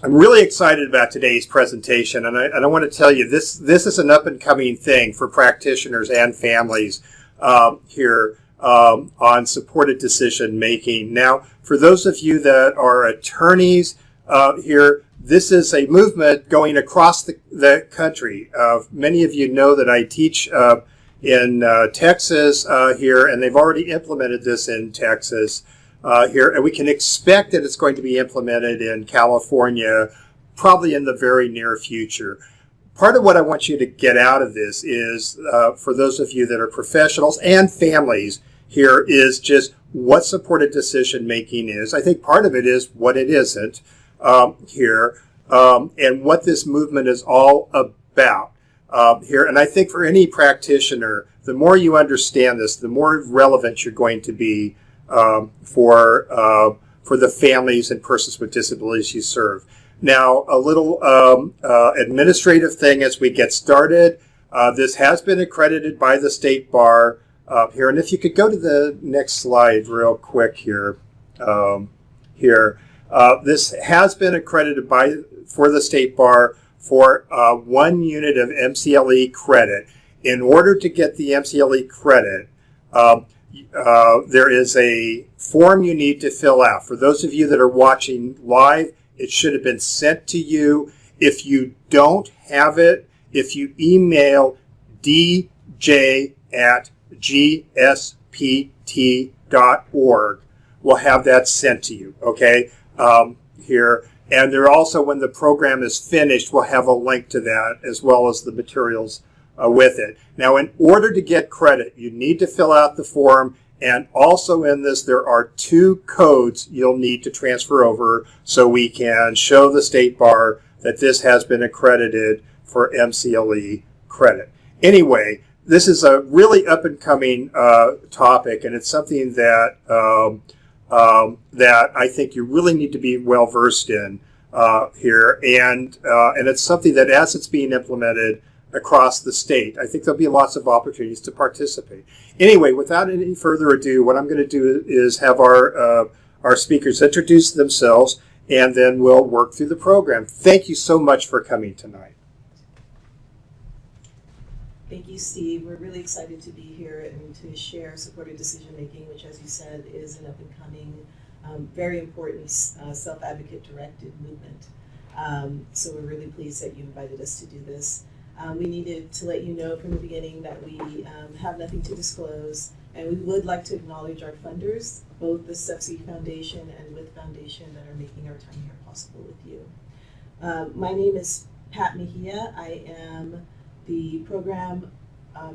I'm really excited about today's presentation, and I want to tell you this is an up-and-coming thing for practitioners and families here on supported decision-making. Now, for those of you that are attorneys here, this is a movement going across the country. Many of you know that I teach in Texas here, and they've already implemented this in Texas. Here, and we can expect that it's going to be implemented in California probably in the very near future. Part of what I want you to get out of this is, for those of you that are professionals and families here, is just what supported decision making is. I think part of it is what it isn't here, and what this movement is all about here. And I think for any practitioner, the more you understand this, the more relevant you're going to be for the families and persons with disabilities you serve. Now, a little administrative thing as we get started. This has been accredited by the State Bar here, and if you could go to the next slide real quick here. This has been accredited for the State Bar for 1 unit of MCLE credit. In order to get the MCLE credit, there is a form you need to fill out. For those of you that are watching live, it should have been sent to you. If you don't have it, if you email dj@gspt.org, we'll have that sent to you, okay, here. And there also, when the program is finished, we'll have a link to that as well as the materials with it. Now, in order to get credit, you need to fill out the form, and also in this, there are 2 codes you'll need to transfer over so we can show the State Bar that this has been accredited for MCLE credit. Anyway, this is a really up-and-coming topic, and it's something that that I think you really need to be well-versed in here, and it's something that as it's being implemented across the state, I think there'll be lots of opportunities to participate. Anyway, without any further ado, what I'm going to do is have our speakers introduce themselves, and then we'll work through the program. Thank you so much for coming tonight. Thank you, Steve. We're really excited to be here and to share supported decision making, which, as you said, is an up-and-coming, very important self-advocate directed movement. So we're really pleased that you invited us to do this. We needed to let you know from the beginning that we have nothing to disclose, and we would like to acknowledge our funders, both the SEPSI Foundation and WITH Foundation, that are making our time here possible with you. My name is Pat Mejia. I am the program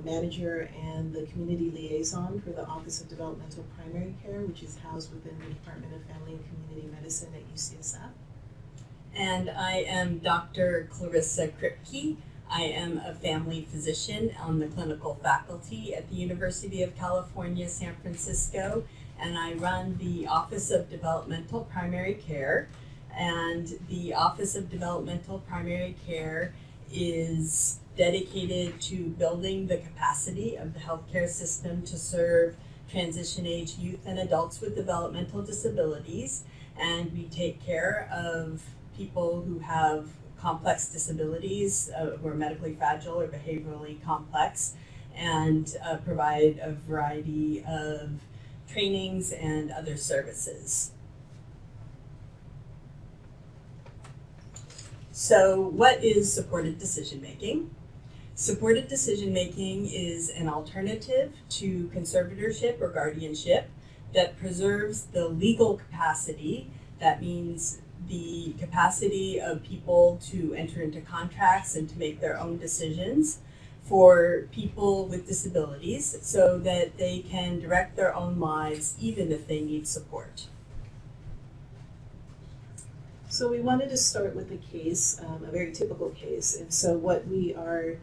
manager and the community liaison for the Office of Developmental Primary Care, which is housed within the Department of Family and Community Medicine at UCSF. And I am Dr. Clarissa Kripke. I am a family physician on the clinical faculty at the University of California, San Francisco, and I run the Office of Developmental Primary Care. And the Office of Developmental Primary Care is dedicated to building the capacity of the healthcare system to serve transition-age youth and adults with developmental disabilities. And we take care of people who have complex disabilities, who are medically fragile or behaviorally complex, and provide a variety of trainings and other services. So what is supported decision making? Supported decision making is an alternative to conservatorship or guardianship that preserves the legal capacity. That means the capacity of people to enter into contracts and to make their own decisions for people with disabilities so that they can direct their own lives even if they need support. So we wanted to start with a case, a very typical case. And so what we are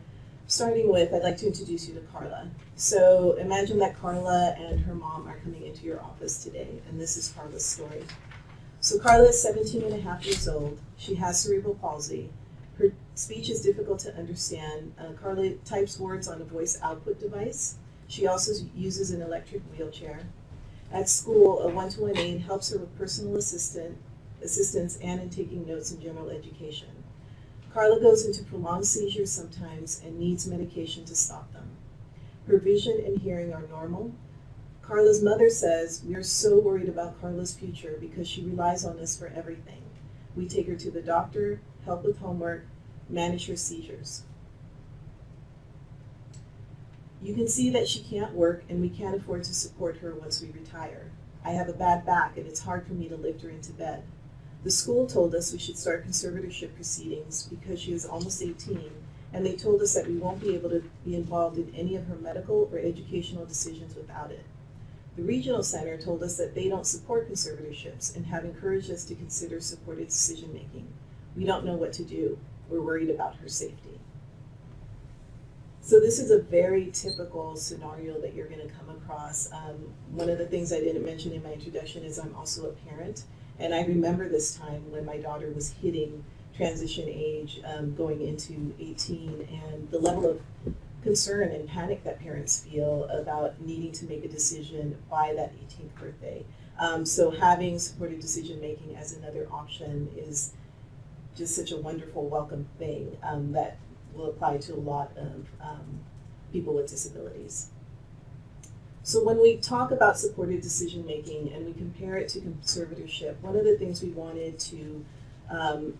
starting with, I'd like to introduce you to Carla. So imagine that Carla and her mom are coming into your office today, and this is Carla's story. So Carla is 17 and a half years old. She has cerebral palsy. Her speech is difficult to understand. Carla types words on a voice output device. She also uses an electric wheelchair. At school, a one-to-one aide helps her with personal assistant assistance and in taking notes in general education. Carla goes into prolonged seizures sometimes and needs medication to stop them. Her vision and hearing are normal. Carla's mother says, "We are so worried about Carla's future because she relies on us for everything. We take her to the doctor, help with homework, manage her seizures." You can see that she can't work and we can't afford to support her once we retire. I have a bad back and it's hard for me to lift her into bed. The school told us we should start conservatorship proceedings because she is almost 18, and they told us that we won't be able to be involved in any of her medical or educational decisions without it. The regional center told us that they don't support conservatorships and have encouraged us to consider supported decision making. We don't know what to do. We're worried about her safety. So this is a very typical scenario that you're going to come across. One of the things I didn't mention in my introduction is I'm also a parent, and I remember this time when my daughter was hitting transition age, going into 18, and the level of concern and panic that parents feel about needing to make a decision by that 18th birthday. So having supported decision making as another option is just such a wonderful, welcome thing that will apply to a lot of people with disabilities. So when we talk about supported decision making and we compare it to conservatorship, one of the things we wanted to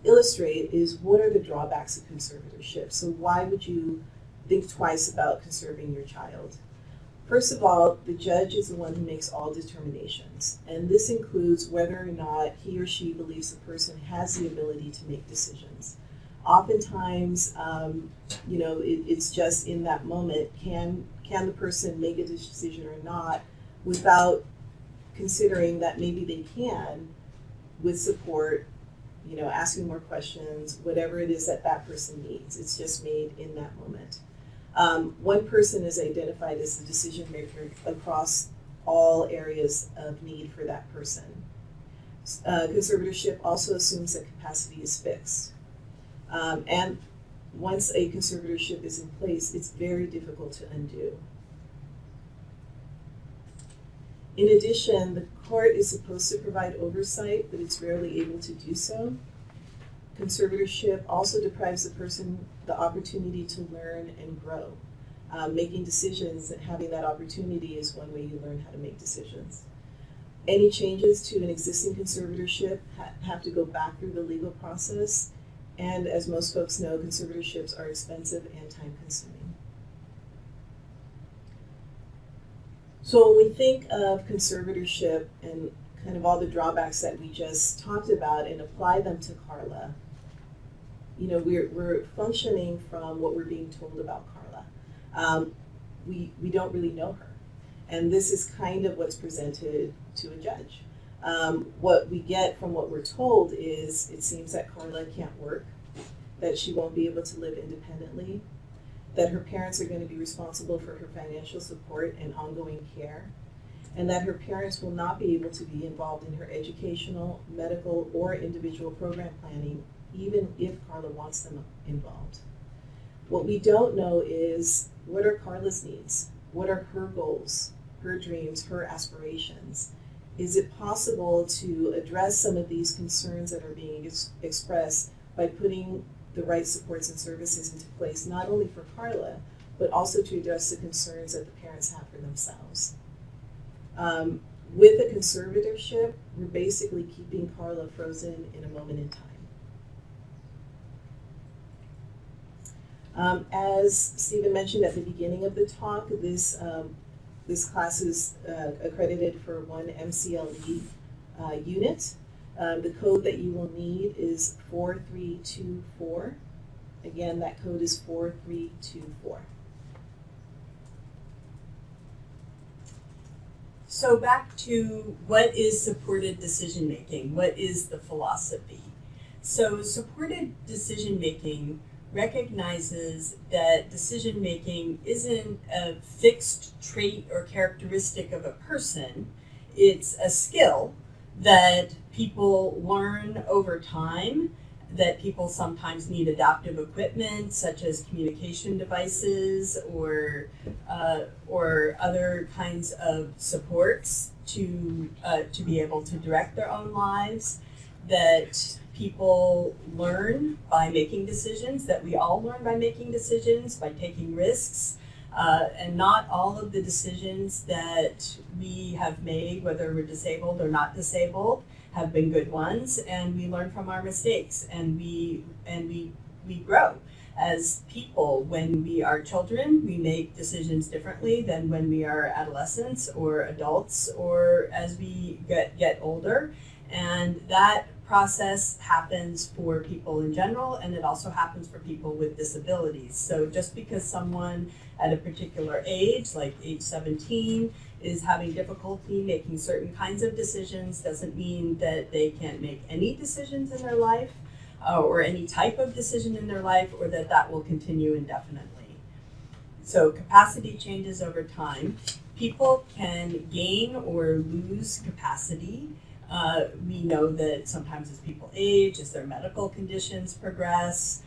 illustrate is what are the drawbacks of conservatorship. So why would you think twice about conserving your child? First of all, the judge is the one who makes all determinations, and this includes whether or not he or she believes the person has the ability to make decisions. Oftentimes, it's just in that moment, can the person make a decision or not, without considering that maybe they can with support, asking more questions, whatever it is that that person needs. It's just made in that moment. One person is identified as the decision maker across all areas of need for that person. Conservatorship also assumes that capacity is fixed. And once a conservatorship is in place, it's very difficult to undo. In addition, the court is supposed to provide oversight, but it's rarely able to do so. Conservatorship also deprives the person the opportunity to learn and grow. Making decisions and having that opportunity is one way you learn how to make decisions. Any changes to an existing conservatorship have to go back through the legal process, and as most folks know, conservatorships are expensive and time-consuming. So when we think of conservatorship and kind of all the drawbacks that we just talked about and apply them to Carla, we're functioning from what we're being told about Carla. We don't really know her. And this is kind of what's presented to a judge. What we get from what we're told is it seems that Carla can't work, that she won't be able to live independently, that her parents are going to be responsible for her financial support and ongoing care, and that her parents will not be able to be involved in her educational, medical, or individual program planning, even if Carla wants them involved. What we don't know is, what are Carla's needs? What are her goals, her dreams, her aspirations? Is it possible to address some of these concerns that are being expressed by putting the right supports and services into place, not only for Carla, but also to address the concerns that the parents have for themselves? With a conservatorship, we're basically keeping Carla frozen in a moment in time. As Stephen mentioned at the beginning of the talk, this class is accredited for one MCLE unit. The code that you will need is 4324. Again, that code is 4324. So back to what is supported decision making? What is the philosophy? So supported decision making recognizes that decision making isn't a fixed trait or characteristic of a person. It's a skill that people learn over time, that people sometimes need adaptive equipment such as communication devices or other kinds of supports to be able to direct their own lives. that people learn by making decisions, that we all learn by making decisions, by taking risks. And not all of the decisions that we have made, whether we're disabled or not disabled, have been good ones. And we learn from our mistakes, and we grow as people. When we are children, we make decisions differently than when we are adolescents or adults, or as we get older. And that process happens for people in general, and it also happens for people with disabilities. So just because someone at a particular age, like age 17, is having difficulty making certain kinds of decisions doesn't mean that they can't make any decisions in their life, or any type of decision in their life, or that will continue indefinitely. So capacity changes over time. People can gain or lose capacity. We know that sometimes as people age, as their medical conditions progress,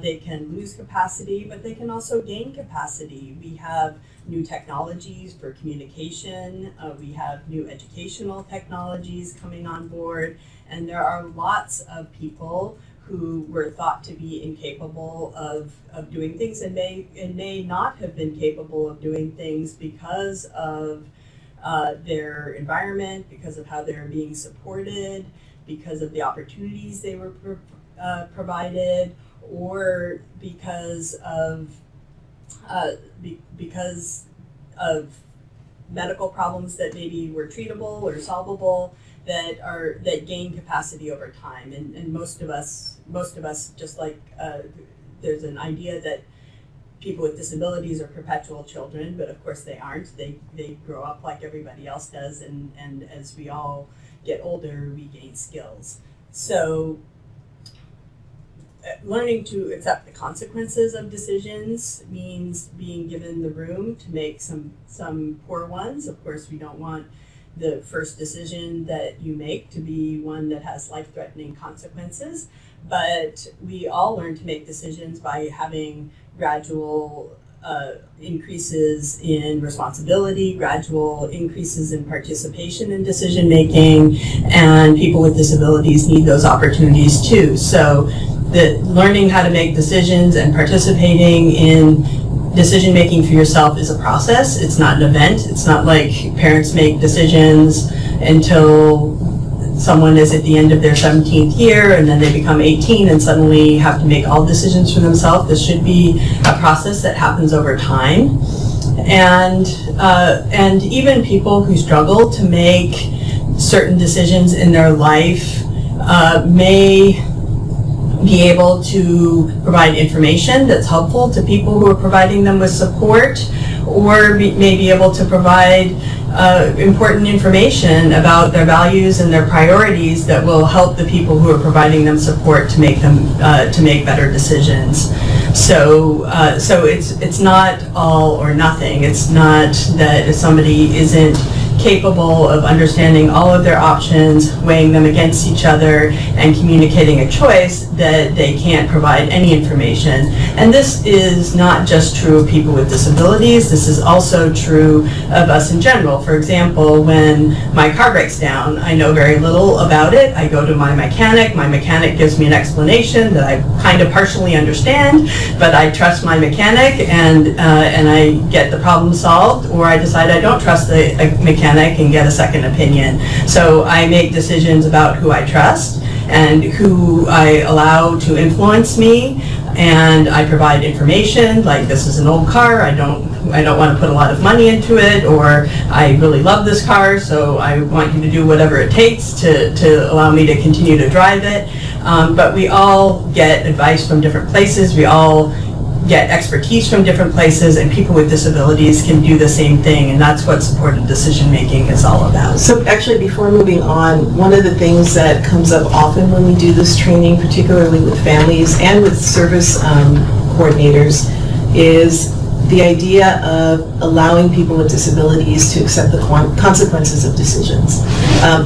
they can lose capacity, but they can also gain capacity. We have new technologies for communication. We have new educational technologies coming on board. And there are lots of people who were thought to be incapable of doing things, and may not have been capable of doing things because of their environment, because of how they're being supported, because of the opportunities they were provided, or because of medical problems that maybe were treatable or solvable, that gain capacity over time. And most of us, just like there's an idea that people with disabilities are perpetual children, but of course they aren't. They grow up like everybody else does, and as we all get older, we gain skills. So learning to accept the consequences of decisions means being given the room to make some poor ones. Of course, we don't want the first decision that you make to be one that has life-threatening consequences, but we all learn to make decisions by having gradual increases in responsibility, gradual increases in participation in decision making, and people with disabilities need those opportunities too. So learning how to make decisions and participating in decision making for yourself is a process. It's not an event. It's not like parents make decisions until someone is at the end of their 17th year and then they become 18 and suddenly have to make all decisions for themselves. This should be a process that happens over time. And even people who struggle to make certain decisions in their life may be able to provide information that's helpful to people who are providing them with support, or may be able to provide important information about their values and their priorities that will help the people who are providing them support to make better decisions. So it's not all or nothing. It's not that if somebody isn't capable of understanding all of their options, weighing them against each other, and communicating a choice, that they can't provide any information. And this is not just true of people with disabilities, this is also true of us in general. For example, when my car breaks down, I know very little about it. I go to my mechanic gives me an explanation that I kind of partially understand, but I trust my mechanic and I get the problem solved, or I decide I don't trust the mechanic and get a second opinion. So I make decisions about who I trust and who I allow to influence me, and I provide information like, this is an old car, I don't want to put a lot of money into it, or I really love this car, so I want you to do whatever it takes to allow me to continue to drive it. But we all get advice from different places, we all get expertise from different places, and people with disabilities can do the same thing, and that's what supported decision making is all about. So actually, before moving on, one of the things that comes up often when we do this training, particularly with families and with service coordinators, is the idea of allowing people with disabilities to accept the consequences of decisions.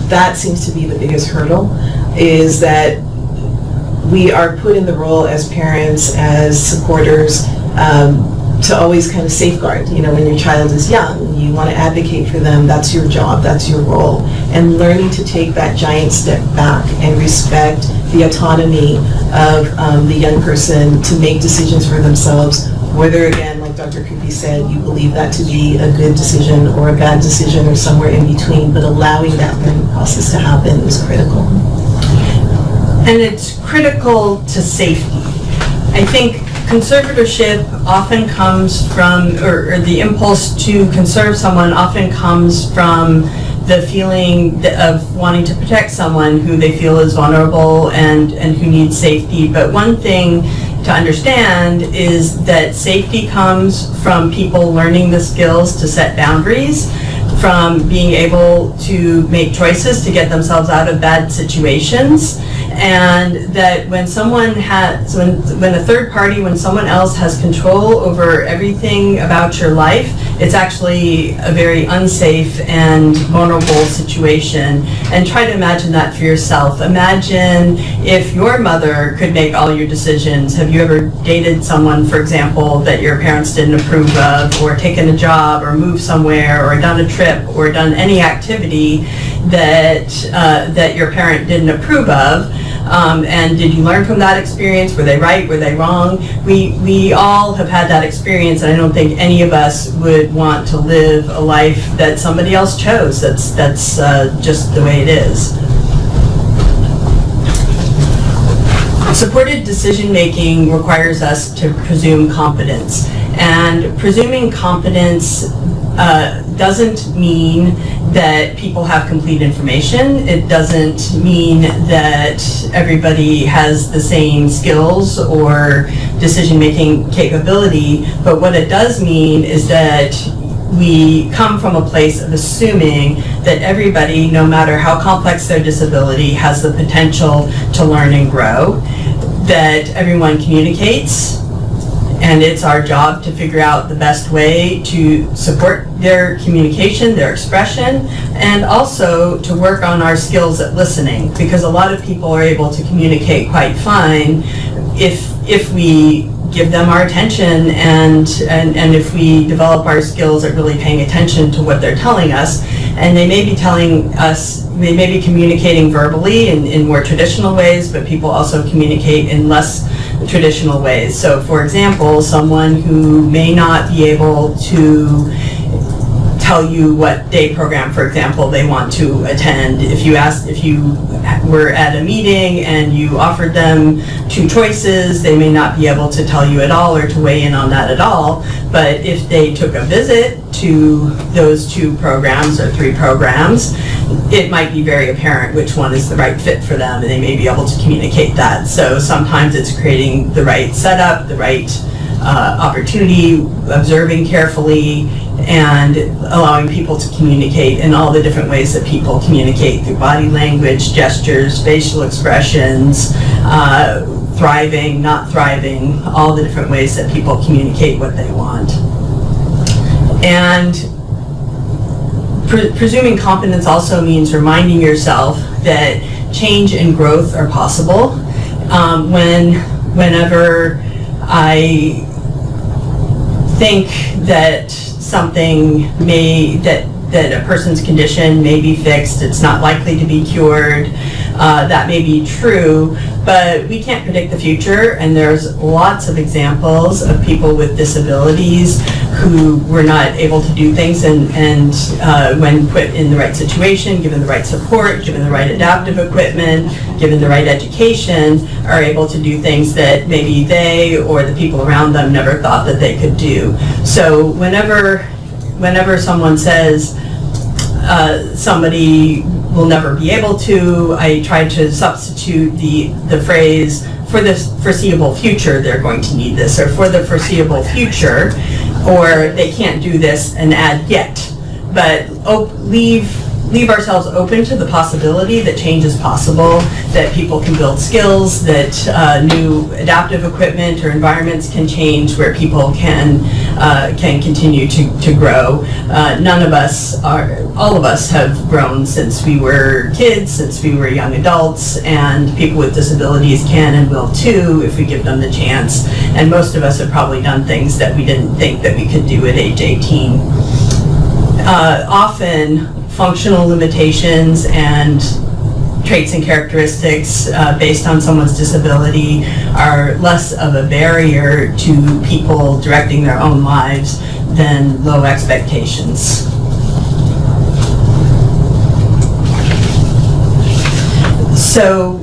That seems to be the biggest hurdle, is that we are put in the role as parents, as supporters, to always kind of safeguard, when your child is young, you want to advocate for them, that's your job, that's your role. And learning to take that giant step back and respect the autonomy of the young person to make decisions for themselves, whether, again, like Dr. Kupi said, you believe that to be a good decision or a bad decision or somewhere in between, but allowing that learning process to happen is critical. And it's critical to safety. I think conservatorship often comes from, or the impulse to conserve someone often comes from the feeling of wanting to protect someone who they feel is vulnerable and who needs safety. But one thing to understand is that safety comes from people learning the skills to set boundaries, from being able to make choices to get themselves out of bad situations. And that when someone has, when a third party, when someone else has control over everything about your life, it's actually a very unsafe and vulnerable situation. And try to imagine that for yourself. Imagine if your mother could make all your decisions. Have you ever dated someone, for example, that your parents didn't approve of, or taken a job, or moved somewhere, or done a trip, or done any activity that your parent didn't approve of? And did you learn from that experience? Were they right? Were they wrong? We all have had that experience, and I don't think any of us would want to live a life that somebody else chose. That's just the way it is. Supported decision making requires us to presume competence, and presuming competence doesn't mean that people have complete information. It doesn't mean that everybody has the same skills or decision-making capability, but what it does mean is that we come from a place of assuming that everybody, no matter how complex their disability, has the potential to learn and grow, that everyone communicates, and it's our job to figure out the best way to support their communication, their expression, and also to work on our skills at listening, because a lot of people are able to communicate quite fine if we give them our attention and if we develop our skills at really paying attention to what they're telling us. And they may be telling us, they may be communicating verbally in more traditional ways, but people also communicate in less traditional ways. So for example, someone who may not be able to tell you what day program, for example, they want to attend. If you were at a meeting and you offered them two choices, they may not be able to tell you at all or to weigh in on that at all. But if they took a visit to those two programs or three programs, it might be very apparent which one is the right fit for them, and they may be able to communicate that. So sometimes it's creating the right setup, the right opportunity, observing carefully, and allowing people to communicate in all the different ways that people communicate, through body language, gestures, facial expressions, thriving, not thriving, all the different ways that people communicate what they want. And presuming competence also means reminding yourself that change and growth are possible. Whenever I think that something that a person's condition may be fixed, it's not likely to be cured, that may be true, but we can't predict the future, and there's lots of examples of people with disabilities who were not able to do things, and when put in the right situation, given the right support, given the right adaptive equipment, given the right education, are able to do things that maybe they or the people around them never thought that they could do. So whenever someone says somebody will never be able to, I try to substitute the phrase, for the foreseeable future they're going to need this, or for the foreseeable future, or they can't do this, and add yet. But leave leave ourselves open to the possibility that change is possible, that people can build skills, that new adaptive equipment or environments can change where people can continue to grow. All of us have grown since we were kids, since we were young adults, and people with disabilities can and will too if we give them the chance. And most of us have probably done things that we didn't think that we could do at age 18. Often functional limitations and traits and characteristics based on someone's disability are less of a barrier to people directing their own lives than low expectations. So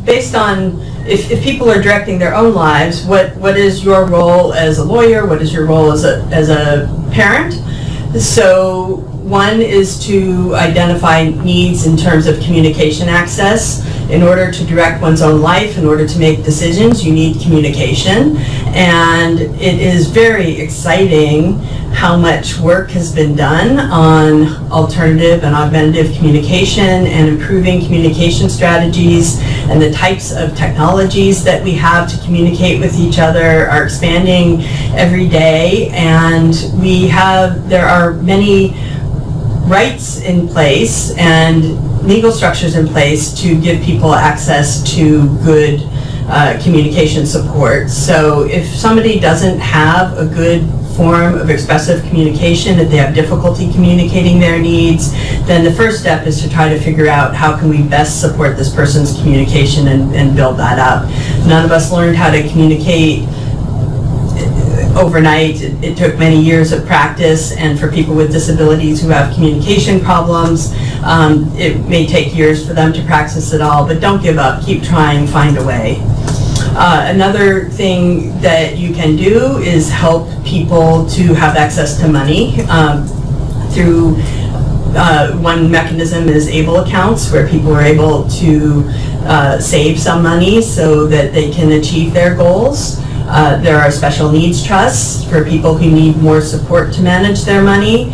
based on if people are directing their own lives, what is your role as a lawyer? What is your role as a parent? So one is to identify needs in terms of communication access. In order to direct one's own life, in order to make decisions, you need communication. And it is very exciting how much work has been done on alternative and augmentative communication and improving communication strategies, and the types of technologies that we have to communicate with each other are expanding every day. And there are many rights in place and legal structures in place to give people access to good communication support. So if somebody doesn't have a good form of expressive communication, if they have difficulty communicating their needs, then the first step is to try to figure out how can we best support this person's communication and build that up. None of us learned how to communicate overnight. It took many years of practice, and for people with disabilities who have communication problems, it may take years for them to practice it all, but don't give up. Keep trying, find a way. Another thing that you can do is help people to have access to money through one mechanism is ABLE accounts, where people are able to save some money so that they can achieve their goals. There are special needs trusts for people who need more support to manage their money.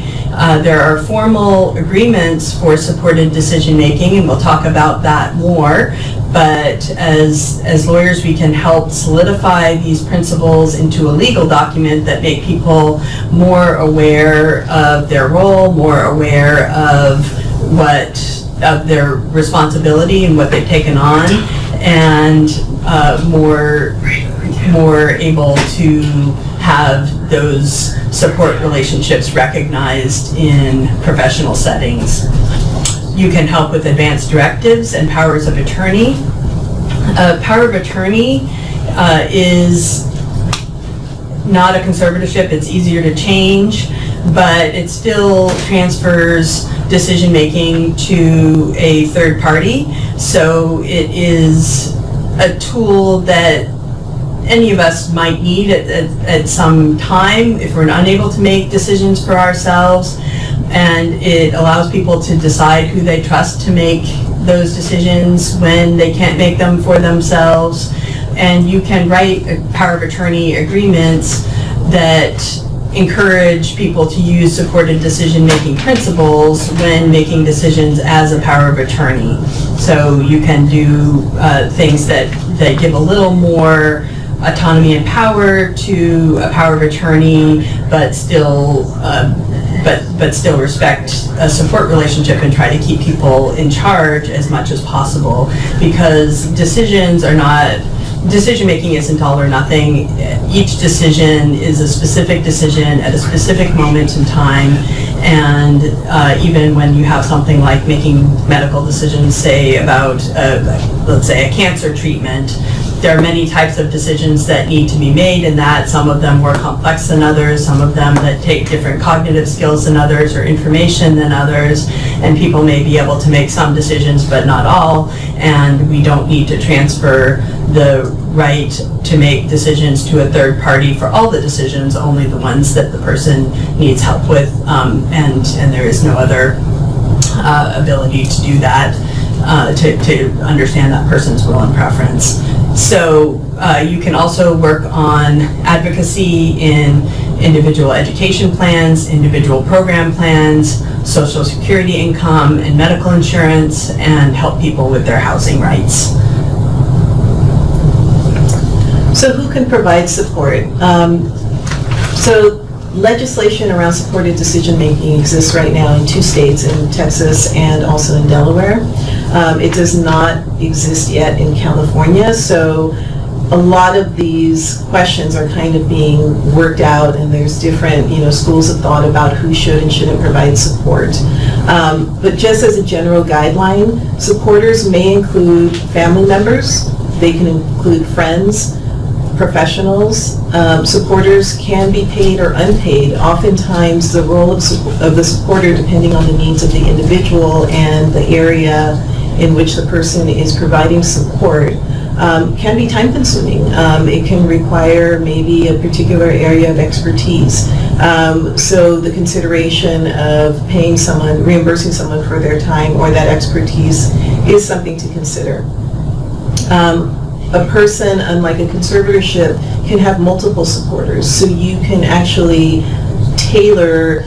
There are formal agreements for supported decision making, and we'll talk about that more. But as lawyers, we can help solidify these principles into a legal document that make people more aware of their role, more aware of their responsibility and what they've taken on, and more able to have those support relationships recognized in professional settings. You can help with advanced directives and powers of attorney. Power of attorney is not a conservatorship. It's easier to change, but it still transfers decision-making to a third party. So it is a tool that any of us might need at some time if we're unable to make decisions for ourselves, and it allows people to decide who they trust to make those decisions when they can't make them for themselves. And you can write power of attorney agreements that encourage people to use supported decision-making principles when making decisions as a power of attorney. So you can do things that give a little more autonomy and power to a power of attorney, but still respect a support relationship and try to keep people in charge as much as possible, because decision making isn't all or nothing. Each decision is a specific decision at a specific moment in time, and even when you have something like making medical decisions, say about let's say a cancer treatment, there are many types of decisions that need to be made in that. Some of them more complex than others, some of them that take different cognitive skills than others or information than others, and people may be able to make some decisions but not all, and we don't need to transfer the right to make decisions to a third party for all the decisions, only the ones that the person needs help with, and there is no other ability to do that, to understand that person's will and preference. So you can also work on advocacy in individual education plans, individual program plans, social security income and medical insurance, and help people with their housing rights. So who can provide support? So legislation around supported decision-making exists right now in 2 states, in Texas and also in Delaware. It does not exist yet in California, so a lot of these questions are kind of being worked out, and there's different, schools of thought about who should and shouldn't provide support. But just as a general guideline, supporters may include family members, they can include friends, professionals. Supporters can be paid or unpaid. Oftentimes the role of the supporter, depending on the needs of the individual and the area in which the person is providing support, can be time consuming. It can require maybe a particular area of expertise. So the consideration of paying someone, reimbursing someone for their time or that expertise is something to consider. A person, unlike a conservatorship, can have multiple supporters, so you can actually tailor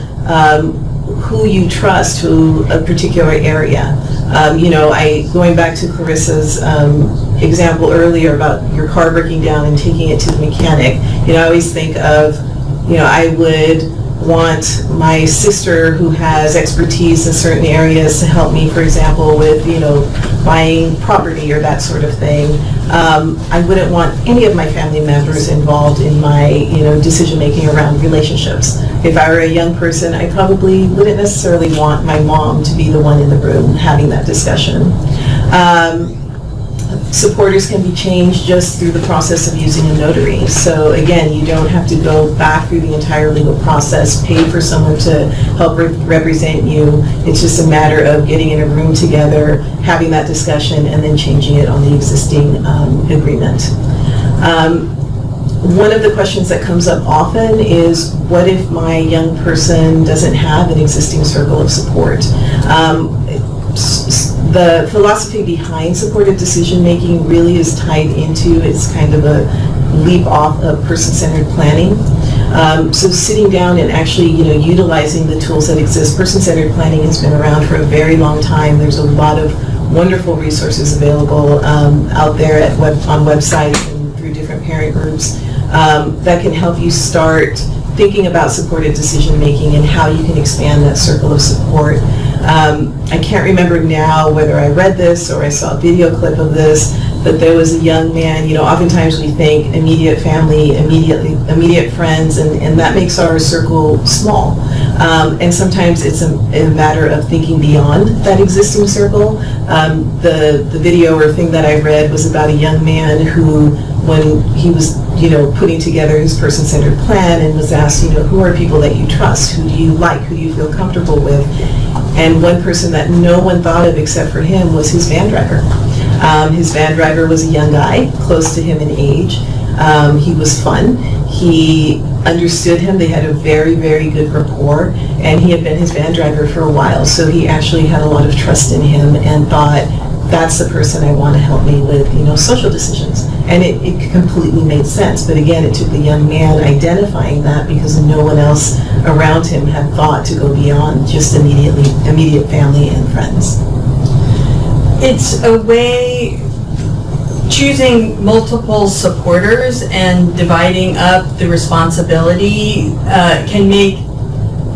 who you trust to a particular area. Going back to Clarissa's example earlier about your car breaking down and taking it to the mechanic, I always think of, I would want my sister who has expertise in certain areas to help me, for example, with, buying property or that sort of thing. I wouldn't want any of my family members involved in my, decision-making around relationships. If I were a young person, I probably wouldn't necessarily want my mom to be the one in the room having that discussion. Supporters can be changed just through the process of using a notary. So again, you don't have to go back through the entire legal process, pay for someone to help represent you. It's just a matter of getting in a room together, having that discussion, and then changing it on the existing agreement. One of the questions that comes up often is, what if my young person doesn't have an existing circle of support? The philosophy behind supported decision-making really is tied into, it's kind of a leap off of person-centered planning. So sitting down and actually, utilizing the tools that exist. Person-centered planning has been around for a very long time. There's a lot of wonderful resources available out there on websites and through different parent groups that can help you start thinking about supported decision-making and how you can expand that circle of support. I can't remember now whether I read this or I saw a video clip of this, but there was a young man, oftentimes we think immediate family, immediate friends, and that makes our circle small. And sometimes it's a matter of thinking beyond that existing circle. The video or thing that I read was about a young man who, when he was putting together his person-centered plan and was asked, who are people that you trust? Who do you like? Who do you feel comfortable with? And one person that no one thought of except for him was his van driver. His van driver was a young guy, close to him in age. He was fun. He understood him. They had a very, very good rapport, and he had been his van driver for a while, so he actually had a lot of trust in him and thought, that's the person I want to help me with, social decisions. And it completely made sense. But again, it took the young man identifying that because no one else around him had thought to go beyond just immediate family and friends. It's a way, choosing multiple supporters and dividing up the responsibility can make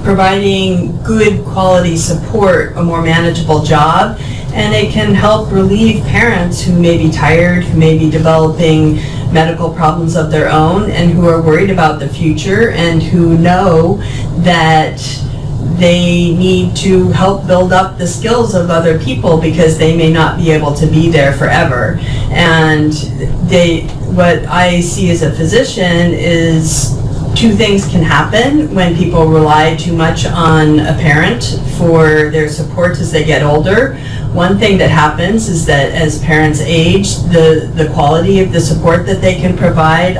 providing good quality support a more manageable job. And it can help relieve parents who may be tired, who may be developing medical problems of their own, and who are worried about the future, and who know that they need to help build up the skills of other people because they may not be able to be there forever. And what I see as a physician is 2 things can happen when people rely too much on a parent for their support as they get older. One thing that happens is that as parents age, the quality of the support that they can provide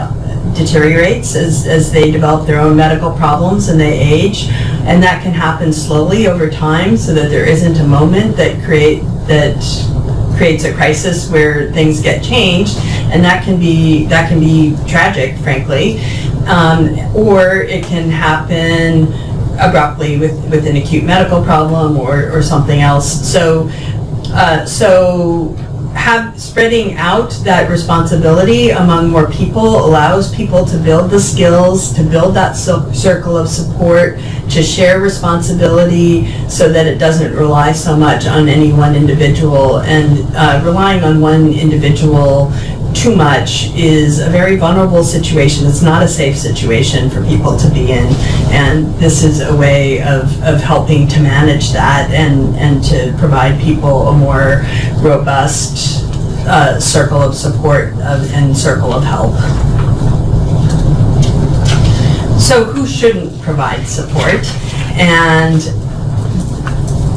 deteriorates as they develop their own medical problems and they age. And that can happen slowly over time, so that there isn't a moment that creates creates a crisis where things get changed, and that can be tragic, frankly, or it can happen abruptly with an acute medical problem or something else. So spreading out that responsibility among more people allows people to build the skills, to build that circle of support, to share responsibility so that it doesn't rely so much on any one individual. And relying on one individual too much is a very vulnerable situation. It's not a safe situation for people to be in, and this is a way of helping to manage that and to provide people a more robust circle of support and circle of help. So who shouldn't provide support? And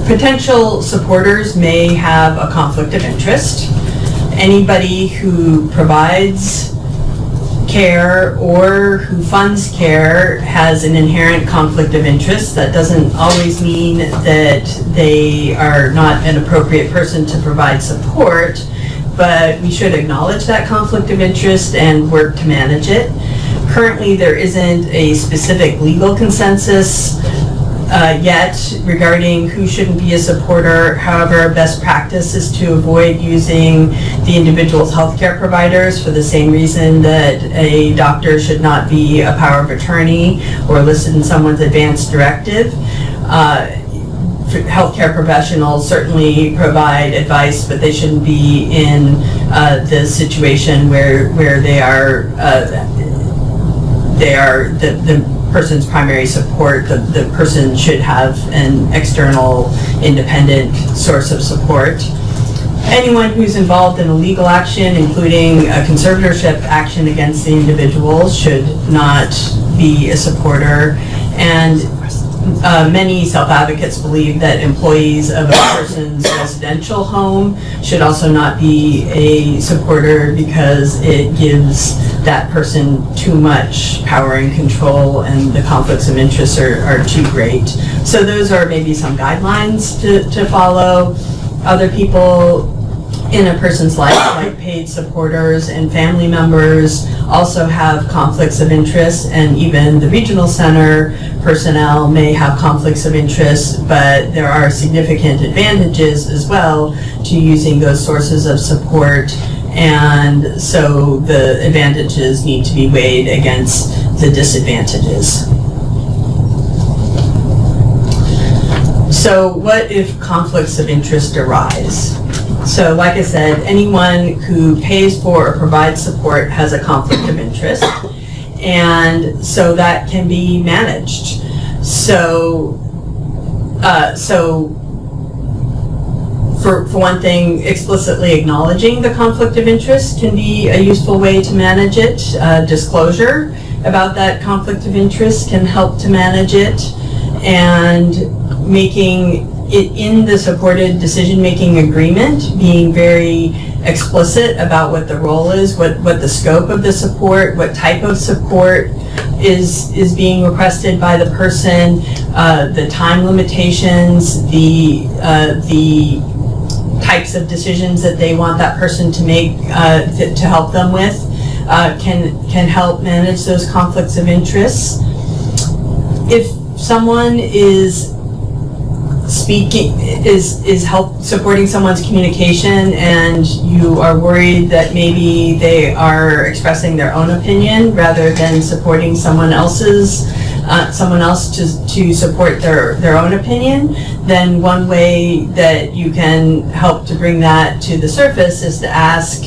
potential supporters may have a conflict of interest. Anybody who provides care or who funds care has an inherent conflict of interest. That doesn't always mean that they are not an appropriate person to provide support, but we should acknowledge that conflict of interest and work to manage it. Currently, there isn't a specific legal consensus yet regarding who shouldn't be a supporter. However, best practice is to avoid using the individual's healthcare providers for the same reason that a doctor should not be a power of attorney or listed in someone's advance directive. Healthcare professionals certainly provide advice, but they shouldn't be in the situation where they are the person's primary support. The person should have an external, independent source of support. Anyone who's involved in a legal action, including a conservatorship action against the individual, should not be a supporter. And many self-advocates believe that employees of a person's residential home should also not be a supporter because it gives that person too much power and control, and the conflicts of interest are too great. So those are maybe some guidelines to follow. Other people in a person's life, like paid supporters and family members, also have conflicts of interest, and even the regional center personnel may have conflicts of interest, but there are significant advantages as well to using those sources of support, and so the advantages need to be weighed against the disadvantages. So what if conflicts of interest arise? So like I said, anyone who pays for or provides support has a conflict of interest, and so that can be managed. So for one thing, explicitly acknowledging the conflict of interest can be a useful way to manage it. Disclosure about that conflict of interest can help to manage it, and making it in the supported decision-making agreement, being very explicit about what the role is, what the scope of the support, what type of support is being requested by the person, the time limitations, the types of decisions that they want that person to make to help them with, can help manage those conflicts of interest. If someone is supporting someone's communication, and you are worried that maybe they are expressing their own opinion rather than supporting someone else to support their own opinion, then one way that you can help to bring that to the surface is to ask,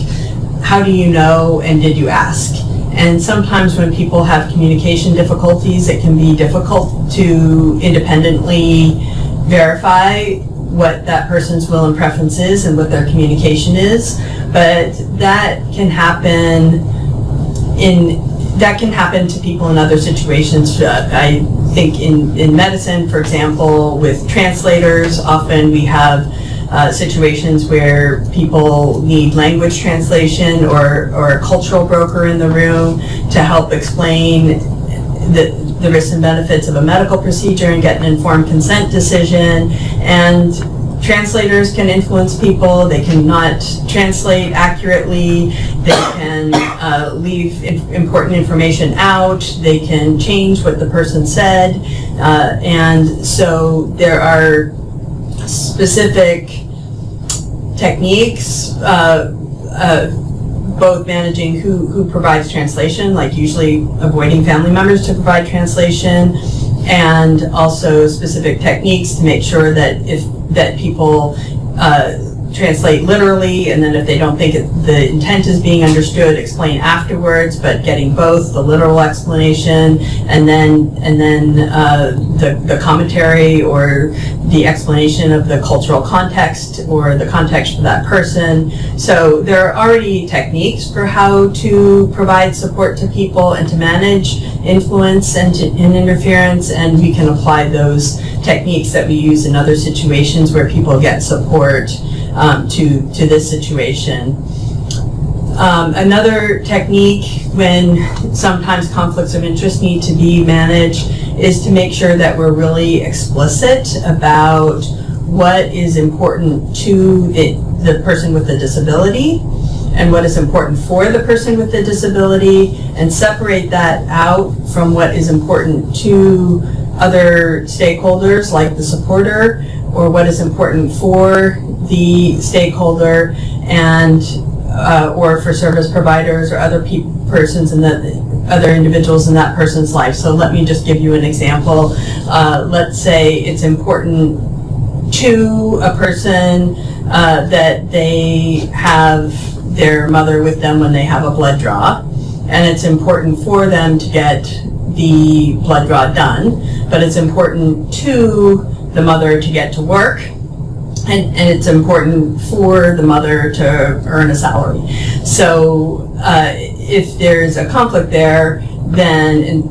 how do you know, and did you ask? And sometimes when people have communication difficulties, it can be difficult to independently verify what that person's will and preference is and what their communication is, but that can happen to people in other situations. I think in medicine, for example, with translators, often we have situations where people need language translation or a cultural broker in the room to help explain the risks and benefits of a medical procedure and get an informed consent decision. And translators can influence people. They cannot translate accurately. They can leave important information out. They can change what the person said. And so there are specific techniques, both managing who provides translation, like usually avoiding family members to provide translation, and also specific techniques to make sure that that people translate literally, and then if they don't think the intent is being understood, explain afterwards, but getting both the literal explanation and then the commentary or the explanation of the cultural context or the context for that person. So there are already techniques for how to provide support to people and to manage influence and interference, and we can apply those techniques that we use in other situations where people get support to this situation. Another technique when sometimes conflicts of interest need to be managed is to make sure that we're really explicit about what is important to the person with the disability and what is important for the person with the disability, and separate that out from what is important to other stakeholders like the supporter, or what is important for the stakeholder and or for service providers or other persons in other individuals in that person's life. So let me just give you an example. Let's say it's important to a person that they have their mother with them when they have a blood draw, and it's important for them to get the blood draw done, but it's important to the mother to get to work, and it's important for the mother to earn a salary. So if there's a conflict there, then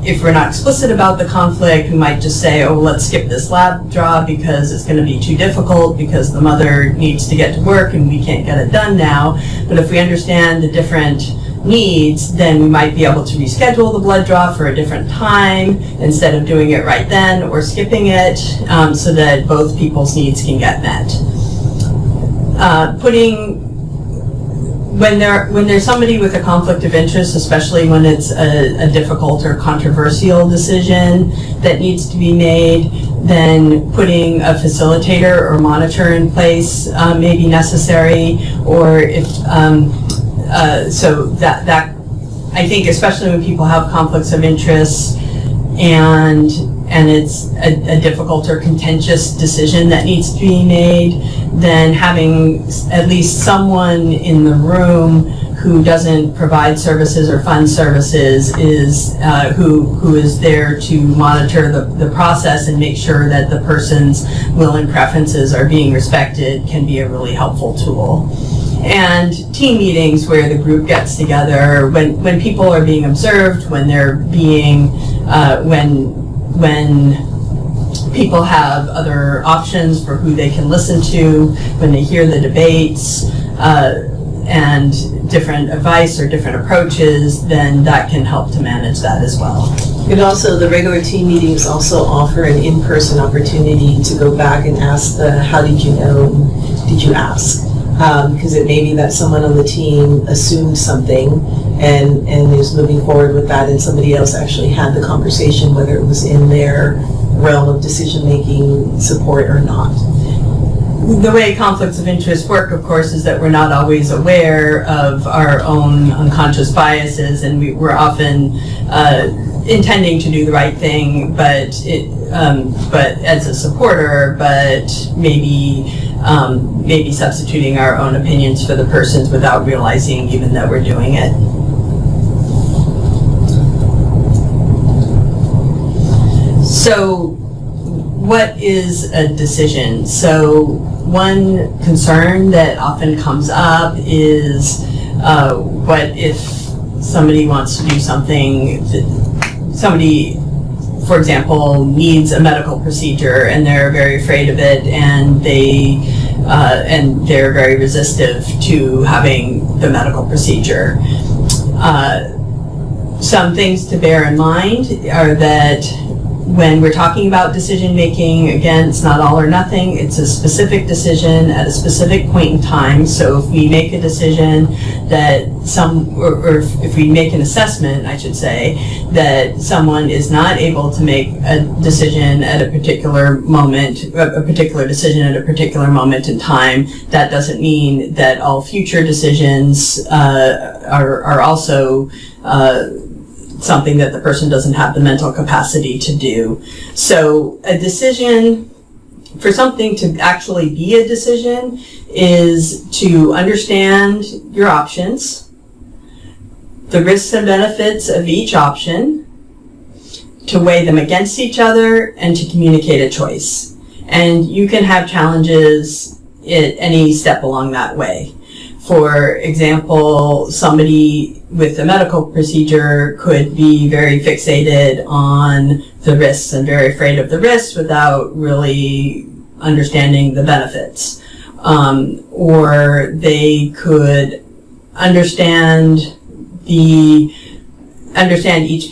if we're not explicit about the conflict, we might just say, oh, let's skip this lab draw because it's going to be too difficult because the mother needs to get to work and we can't get it done now. But if we understand the different needs, then we might be able to reschedule the blood draw for a different time instead of doing it right then or skipping it, so that both people's needs can get met. When there's somebody with a conflict of interest, especially when it's a difficult or controversial decision that needs to be made, then putting a facilitator or monitor in place may be necessary, or if so that I think especially when people have conflicts of interest and it's a difficult or contentious decision that needs to be made, then having at least someone in the room who doesn't provide services or fund services is who is there to monitor the process and make sure that the person's will and preferences are being respected can be a really helpful tool. And team meetings where the group gets together when people are being observed, when they're being when people have other options for who they can listen to, when they hear the debates and different advice or different approaches, then that can help to manage that as well. And also the regular team meetings also offer an in-person opportunity to go back and ask how did you know, did you ask? Because it may be that someone on the team assumed something and is moving forward with that, and somebody else actually had the conversation, whether it was in their realm of decision-making support or not. The way conflicts of interest work, of course, is that we're not always aware of our own unconscious biases, and we're often intending to do the right thing, but as a supporter, but maybe substituting our own opinions for the person's without realizing even that we're doing it. So what is a decision? So one concern that often comes up is what if somebody wants to do something, somebody, for example, needs a medical procedure and they're very afraid of it, and they're very resistive to having the medical procedure. Some things to bear in mind are that when we're talking about decision making, again, it's not all or nothing. It's a specific decision at a specific point in time. So if we make a decision that or if we make an assessment, I should say, that someone is not able to make a decision at a particular moment, a particular decision at a particular moment in time, that doesn't mean that all future decisions are also something that the person doesn't have the mental capacity to do. So a decision, for something to actually be a decision, is to understand your options, the risks and benefits of each option, to weigh them against each other, and to communicate a choice. And you can have challenges at any step along that way. For example, somebody with a medical procedure could be very fixated on the risks and very afraid of the risks without really understanding the benefits. Or they could understand each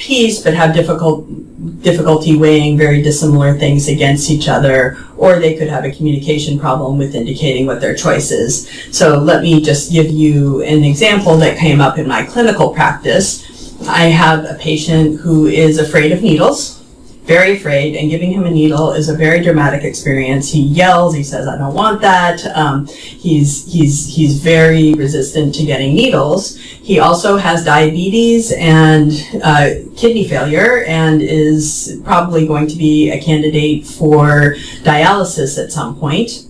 piece but have difficulty weighing very dissimilar things against each other, or they could have a communication problem with indicating what their choice is. So let me just give you an example that came up in my clinical practice. I have a patient who is afraid of needles, very afraid, and giving him a needle is a very dramatic experience. He yells, he says, "I don't want that." He's very resistant to getting needles. He also has diabetes and kidney failure and is probably going to be a candidate for dialysis at some point,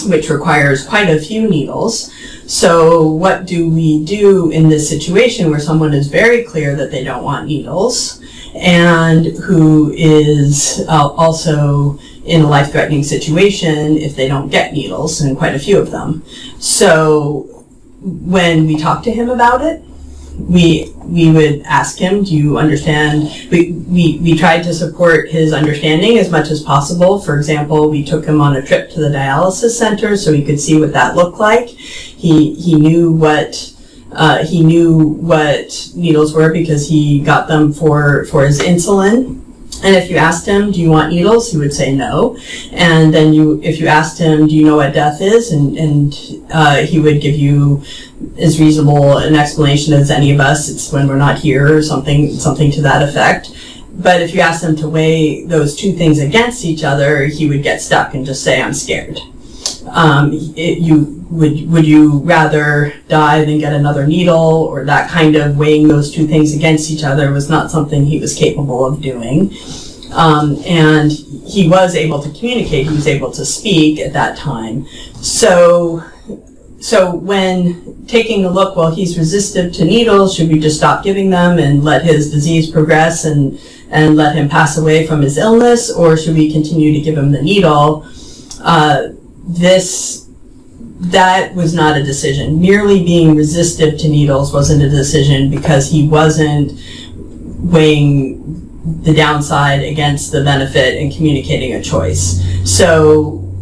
which requires quite a few needles. So what do we do in this situation where someone is very clear that they don't want needles and who is also in a life-threatening situation if they don't get needles, and quite a few of them? So when we talk to him about it, we would ask him, do you understand? We tried to support his understanding as much as possible. For example, we took him on a trip to the dialysis center so he could see what that looked like. He knew what needles were because he got them for his insulin. And if you asked him, do you want needles? He would say no. And then if you asked him, do you know what death is? And he would give you as reasonable an explanation as any of us. It's when we're not here, or something to that effect. But if you asked him to weigh those two things against each other, he would get stuck and just say, I'm scared. Would you rather die than get another needle? Or that kind of weighing those two things against each other was not something he was capable of doing. And he was able to communicate, he was able to speak at that time. So when taking a look, well, he's resistant to needles, should we just stop giving them and let his disease progress and let him pass away from his illness? Or should we continue to give him the needle? That was not a decision. Merely being resistant to needles wasn't a decision because he wasn't weighing the downside against the benefit and communicating a choice.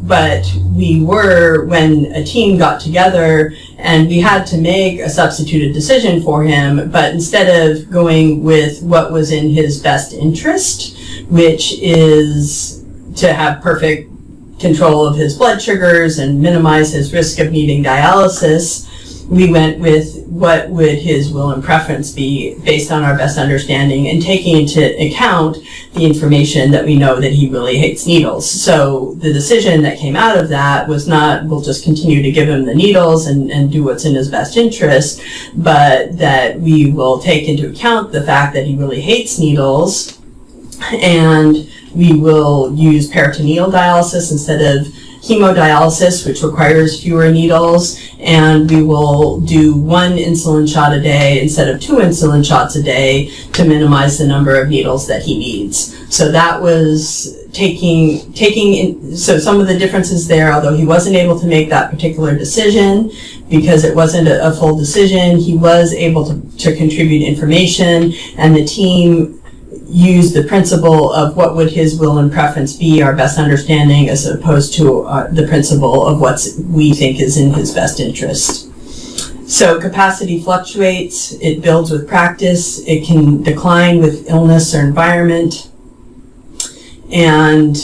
But we were, when a team got together and we had to make a substituted decision for him, but instead of going with what was in his best interest, which is to have perfect control of his blood sugars and minimize his risk of needing dialysis, we went with what would his will and preference be based on our best understanding and taking into account the information that we know that he really hates needles. So the decision that came out of that was not, we'll just continue to give him the needles and do what's in his best interest, but that we will take into account the fact that he really hates needles, and we will use peritoneal dialysis instead of hemodialysis, which requires fewer needles, and we will do 1 insulin shot a day instead of 2 insulin shots a day to minimize the number of needles that he needs. So that was so some of the differences there, although he wasn't able to make that particular decision because it wasn't a full decision, he was able to contribute information, and the team use the principle of what would his will and preference be, our best understanding, as opposed to the principle of what we think is in his best interest. So capacity fluctuates, it builds with practice, it can decline with illness or environment, and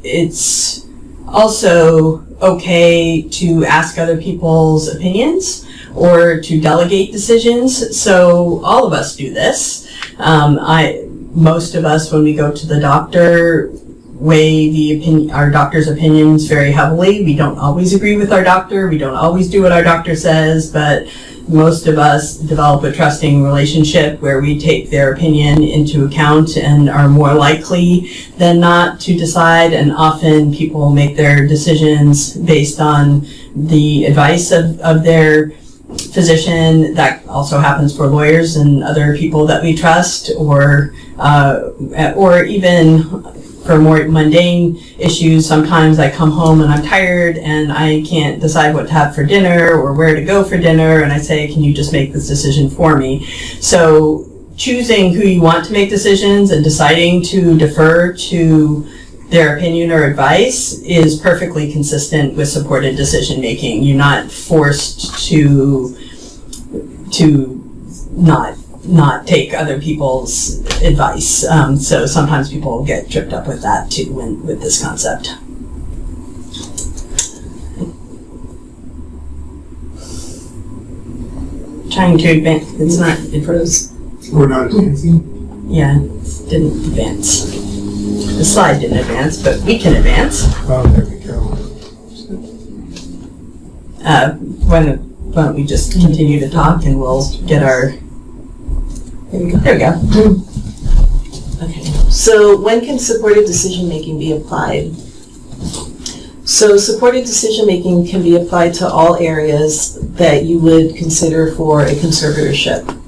it's also okay to ask other people's opinions or to delegate decisions. So all of us do this. Most of us, when we go to the doctor, weigh our doctor's opinions very heavily. We don't always agree with our doctor. We don't always do what our doctor says, but most of us develop a trusting relationship where we take their opinion into account and are more likely than not to decide. And often people make their decisions based on the advice of their physician. That also happens for lawyers and other people that we trust, or even for more mundane issues. Sometimes I come home and I'm tired and I can't decide what to have for dinner or where to go for dinner, and I say, can you just make this decision for me? So choosing who you want to make decisions and deciding to defer to their opinion or advice is perfectly consistent with supported decision making. You're not forced to not take other people's advice. So sometimes people get tripped up with that too with this concept. Trying to advance. It froze. We're not advancing? Yeah, it didn't advance. The slide didn't advance, but we can advance. Oh, there we go. Why don't we just continue to talk and we'll get our... There we go. Okay. So when can supported decision-making be applied? So supported decision-making can be applied to all areas that you would consider for a conservatorship.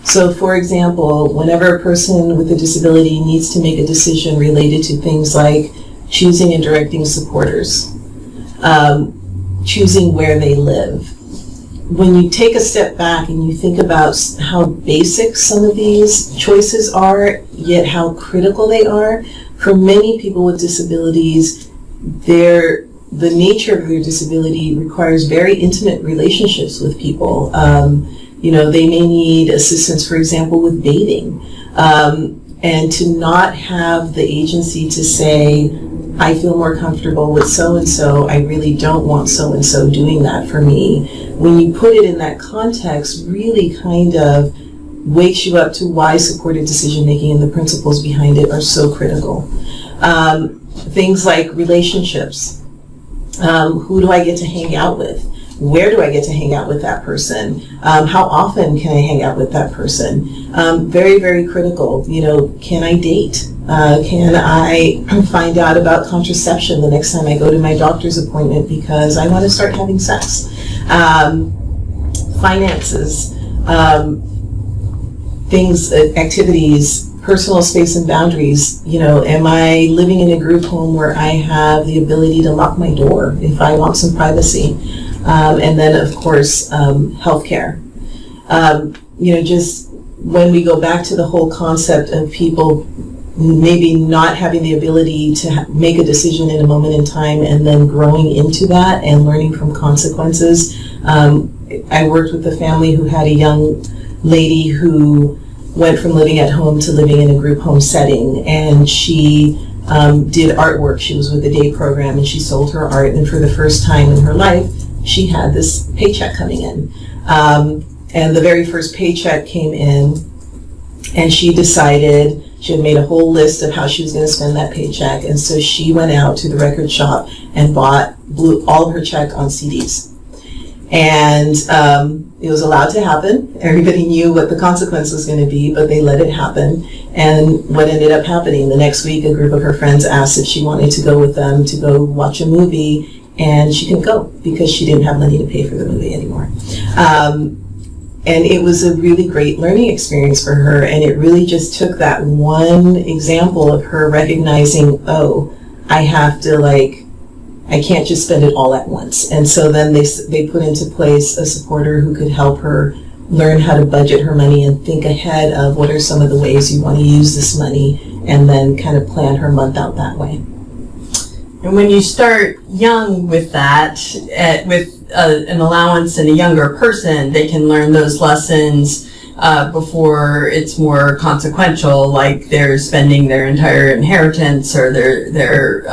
So for example, whenever a person with a disability needs to make a decision related to things like choosing and directing supporters, choosing where they live, when you take a step back and you think about how basic some of these choices are, yet how critical they are, for many people with disabilities, the nature of their disability requires very intimate relationships with people. They may need assistance, for example, with bathing. And to not have the agency to say, I feel more comfortable with so-and-so, I really don't want so-and-so doing that for me. When you put it in that context, really kind of wakes you up to why supported decision-making and the principles behind it are so critical. Things like relationships. Who do I get to hang out with? Where do I get to hang out with that person? How often can I hang out with that person? Very, very critical. Can I date? Can I find out about contraception the next time I go to my doctor's appointment because I want to start having sex? Finances, activities, personal space and boundaries. Am I living in a group home where I have the ability to lock my door if I want some privacy? And then, of course, healthcare. Just when we go back to the whole concept of people maybe not having the ability to make a decision in a moment in time and then growing into that and learning from consequences. I worked with a family who had a young lady who went from living at home to living in a group home setting, and she did artwork. She was with the day program and she sold her art, and for the first time in her life she had this paycheck coming in. And the very first paycheck came in and she decided, she had made a whole list of how she was going to spend that paycheck, and so she went out to the record shop and blew all of her check on CDs. And it was allowed to happen. Everybody knew what the consequence was going to be, but they let it happen. And what ended up happening, the next week a group of her friends asked if she wanted to go with them to go watch a movie, and she couldn't go because she didn't have money to pay for the movie anymore. And it was a really great learning experience for her, and it really just took that one example of her recognizing, oh, I have to, I can't just spend it all at once. And so then they put into place a supporter who could help her learn how to budget her money and think ahead of what are some of the ways you want to use this money, and then kind of plan her month out that way. And when you start young with that, with an allowance and a younger person, they can learn those lessons before it's more consequential, like they're spending their entire inheritance or they're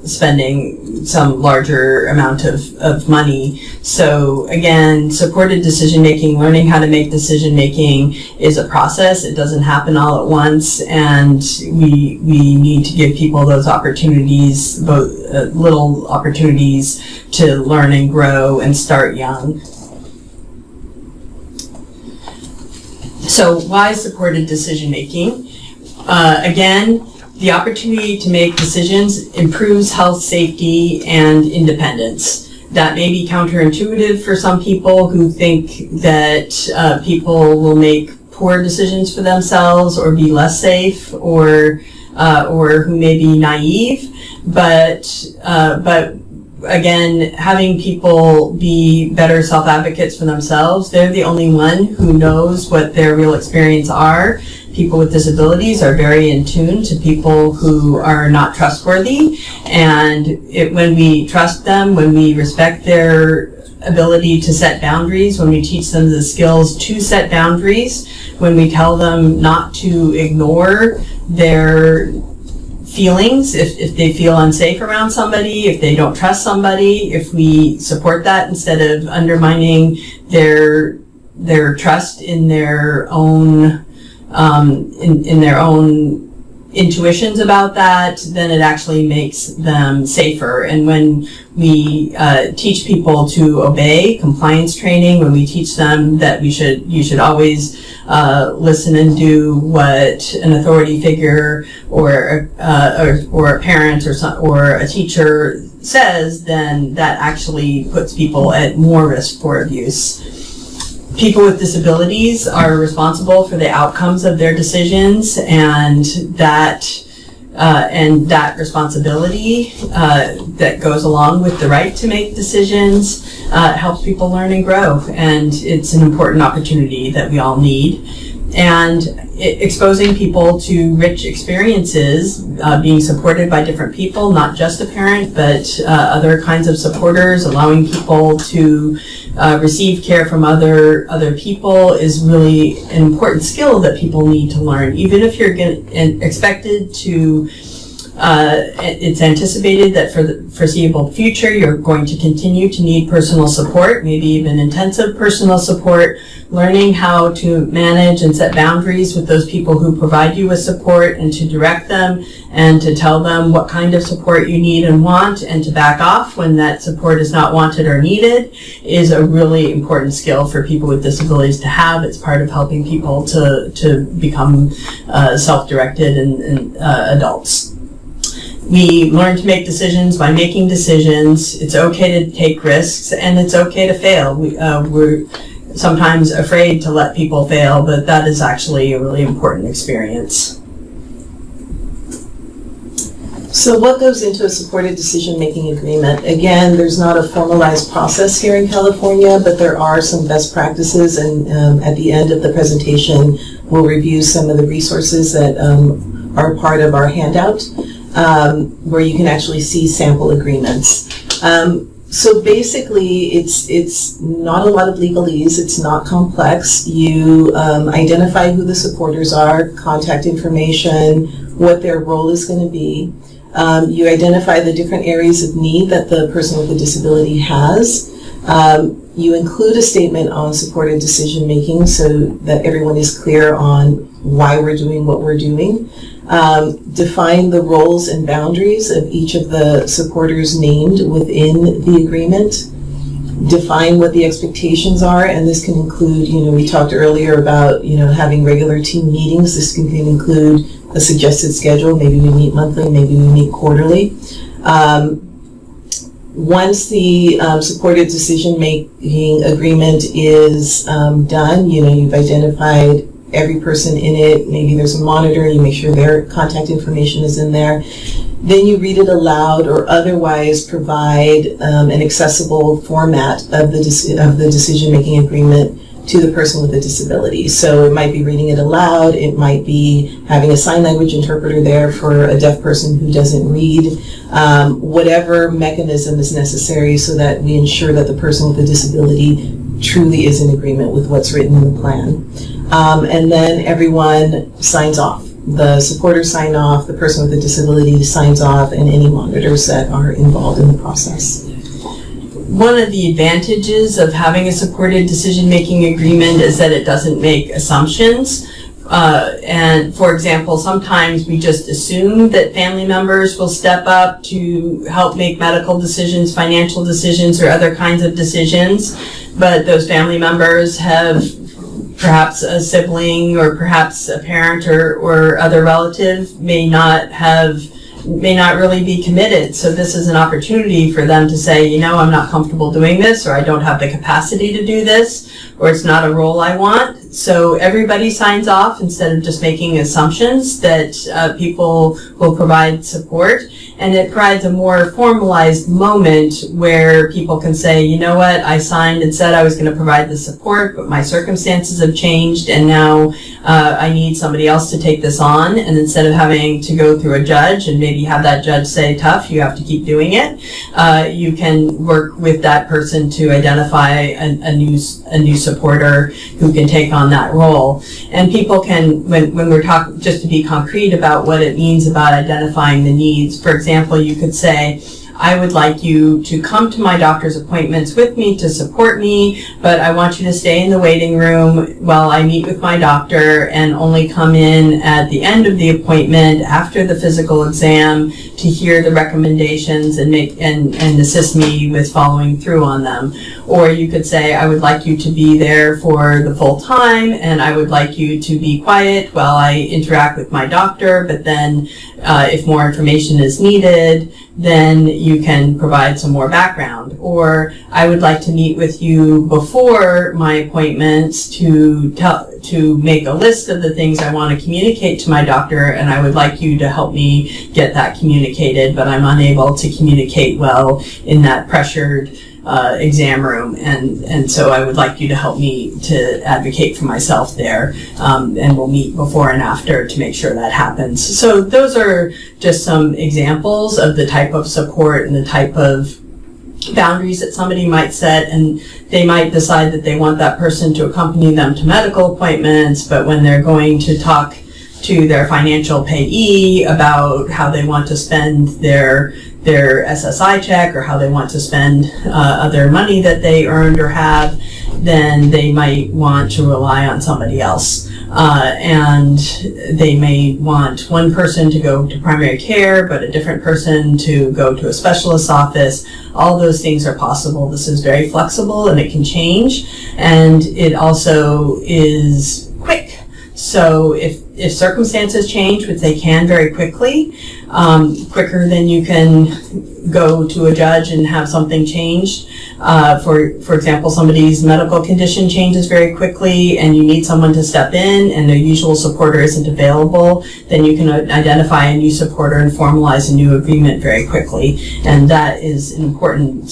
spending some larger amount of money. So again, supported decision making, learning how to make decision making is a process. It doesn't happen all at once, and we need to give people those opportunities, both little opportunities to learn and grow and start young. So why supported decision making? Again, the opportunity to make decisions improves health, safety, and independence. That may be counterintuitive for some people who think that people will make poor decisions for themselves or be less safe, or who may be naive. But again, having people be better self-advocates for themselves, they're the only one who knows what their real experience are. People with disabilities are very in tune to people who are not trustworthy, and when we trust them, when we respect their ability to set boundaries, when we teach them the skills to set boundaries, when we tell them not to ignore their feelings if they feel unsafe around somebody, if they don't trust somebody, if we support that instead of undermining their trust in their own in their own intuitions about that, then it actually makes them safer. And when we teach people to obey, compliance training, when we teach them that you should always listen and do what an authority figure or a parent or a teacher says, then that actually puts people at more risk for abuse. People with disabilities are responsible for the outcomes of their decisions, and that responsibility that goes along with the right to make decisions helps people learn and grow, and it's an important opportunity that we all need. And exposing people to rich experiences, being supported by different people, not just a parent, but other kinds of supporters, allowing people to receive care from other people is really an important skill that people need to learn. Even if you're expected to, it's anticipated that for the foreseeable future you're going to continue to need personal support, maybe even intensive personal support. Learning how to manage and set boundaries with those people who provide you with support, and to direct them and to tell them what kind of support you need and want, and to back off when that support is not wanted or needed, is a really important skill for people with disabilities to have. It's part of helping people to become self-directed and adults. We learn to make decisions by making decisions. It's okay to take risks, and it's okay to fail. We're sometimes afraid to let people fail, but that is actually a really important experience. So what goes into a supported decision-making agreement? Again, there's not a formalized process here in California, but there are some best practices, and at the end of the presentation, we'll review some of the resources that are part of our handout, where you can actually see sample agreements. So basically, it's not a lot of legalese. It's not complex. You identify who the supporters are, contact information, what their role is going to be. You identify the different areas of need that the person with a disability has. You include a statement on supported decision making so that everyone is clear on why we're doing what we're doing. Define the roles and boundaries of each of the supporters named within the agreement. Define what the expectations are, and this can include, we talked earlier about, having regular team meetings. This can include a suggested schedule. Maybe we meet monthly, maybe we meet quarterly. Once the supported decision-making agreement is done, you've identified every person in it. Maybe there's a monitor, you make sure their contact information is in there. Then you read it aloud or otherwise provide an accessible format of the decision-making agreement to the person with a disability. So it might be reading it aloud, it might be having a sign language interpreter there for a deaf person who doesn't read, whatever mechanism is necessary so that we ensure that the person with a disability truly is in agreement with what's written in the plan. and then everyone signs off. The supporters sign off, the person with the disability signs off, and any monitors that are involved in the process. One of the advantages of having a supported decision-making agreement is that it doesn't make assumptions. And for example, sometimes we just assume that family members will step up to help make medical decisions, financial decisions, or other kinds of decisions, but those family members have perhaps a sibling or perhaps a parent or other relative may not really be committed. So this is an opportunity for them to say, you know, I'm not comfortable doing this, or I don't have the capacity to do this, or it's not a role I want. So everybody signs off instead of just making assumptions that people will provide support. And it provides a more formalized moment where people can say, you know what, I signed and said I was going to provide the support, but my circumstances have changed, and now I need somebody else to take this on. And instead of having to go through a judge and maybe have that judge say, tough, you have to keep doing it, you can work with that person to identify a new supporter who can take on that role. And people can, when we're talking, just to be concrete about what it means about identifying the needs, for example, you could say, I would like you to come to my doctor's appointments with me to support me, but I want you to stay in the waiting room while I meet with my doctor and only come in at the end of the appointment after the physical exam to hear the recommendations and assist me with following through on them. Or you could say, I would like you to be there for the full time, and I would like you to be quiet while I interact with my doctor, but then if more information is needed, then you can provide some more background. Or I would like to meet with you before my appointments to make a list of the things I want to communicate to my doctor, and I would like you to help me get that communicated, but I'm unable to communicate well in that pressured exam room, and so I would like you to help me to advocate for myself there, and we'll meet before and after to make sure that happens. So those are just some examples of the type of support and the type of boundaries that somebody might set, and they might decide that they want that person to accompany them to medical appointments, but when they're going to talk to their financial payee about how they want to spend their SSI check or how they want to spend other money that they earned or have, then they might want to rely on somebody else. And they may want one person to go to primary care, but a different person to go to a specialist's office. All those things are possible. This is very flexible and it can change. And it also is quick. So if circumstances change, which they can very quickly, quicker than you can go to a judge and have something changed. For example, somebody's medical condition changes very quickly and you need someone to step in and their usual supporter isn't available, then you can identify a new supporter and formalize a new agreement very quickly. And that is an important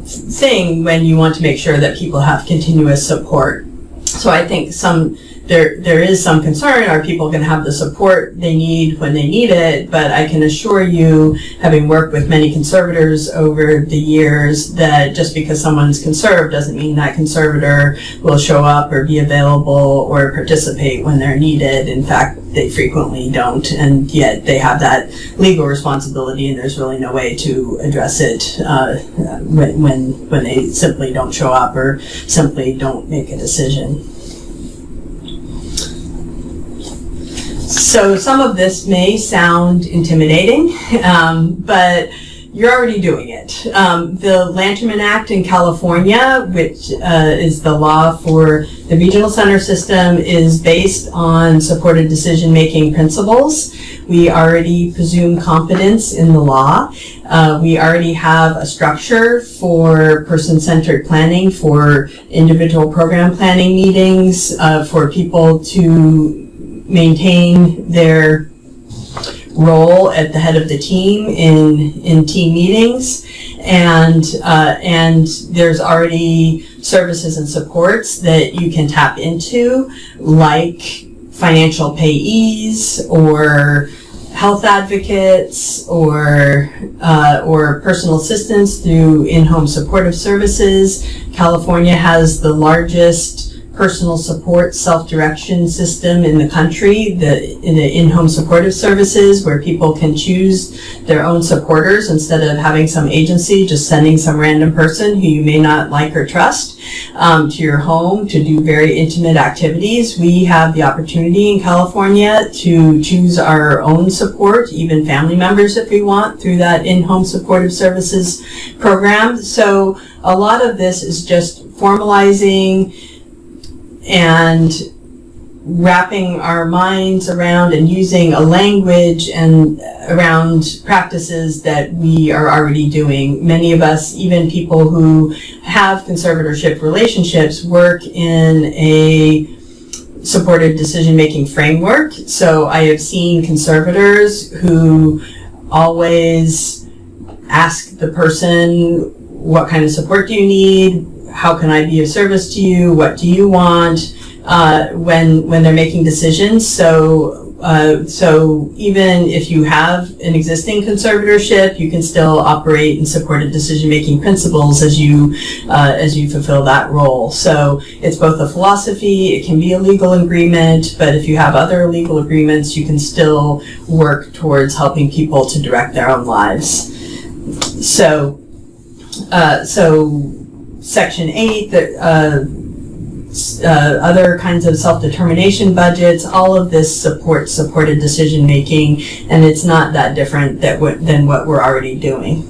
thing when you want to make sure that people have continuous support. So I think there is some concern, are people going to have the support they need when they need it? But I can assure you, having worked with many conservators over the years, that just because someone's conserved doesn't mean that conservator will show up or be available or participate when they're needed. In fact, they frequently don't, and yet they have that legal responsibility, and there's really no way to address it when they simply don't show up or simply don't make a decision. So some of this may sound intimidating, but you're already doing it. The Lanterman Act in California, which is the law for the regional center system, is based on supported decision-making principles. We already presume competence in the law. We already have a structure for person-centered planning, for individual program planning meetings, for people to maintain their role at the head of the team in team meetings, and there's already services and supports that you can tap into, like financial payees or health advocates or personal assistants through in-home supportive services. California has the largest personal support self-direction system in the country, in the in-home supportive services, where people can choose their own supporters instead of having some agency just sending some random person who you may not like or trust to your home to do very intimate activities. We have the opportunity in California to choose our own support, even family members if we want, through that in-home supportive services program. So a lot of this is just formalizing and wrapping our minds around and using a language and around practices that we are already doing. Many of us, even people who have conservatorship relationships, work in a supported decision-making framework. So I have seen conservators who always ask the person, what kind of support do you need? How can I be of service to you? What do you want? When they're making decisions. So even if you have an existing conservatorship, you can still operate in supported decision-making principles as you fulfill that role. So it's both a philosophy, it can be a legal agreement, but if you have other legal agreements, you can still work towards helping people to direct their own lives. So Section 8, other kinds of self-determination budgets, all of this supports supported decision-making, and it's not that different than what we're already doing.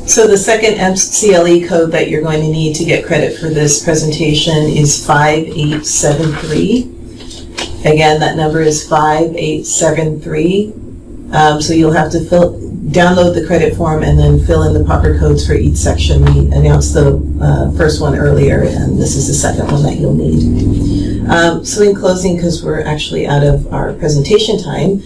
So the second MCLE code that you're going to need to get credit for this presentation is 5873. Again, that number is 5873. So you'll have to download the credit form and then fill in the proper codes for each section. We announced the first one earlier, and this is the second one that you'll need. So in closing, because we're actually out of our presentation time,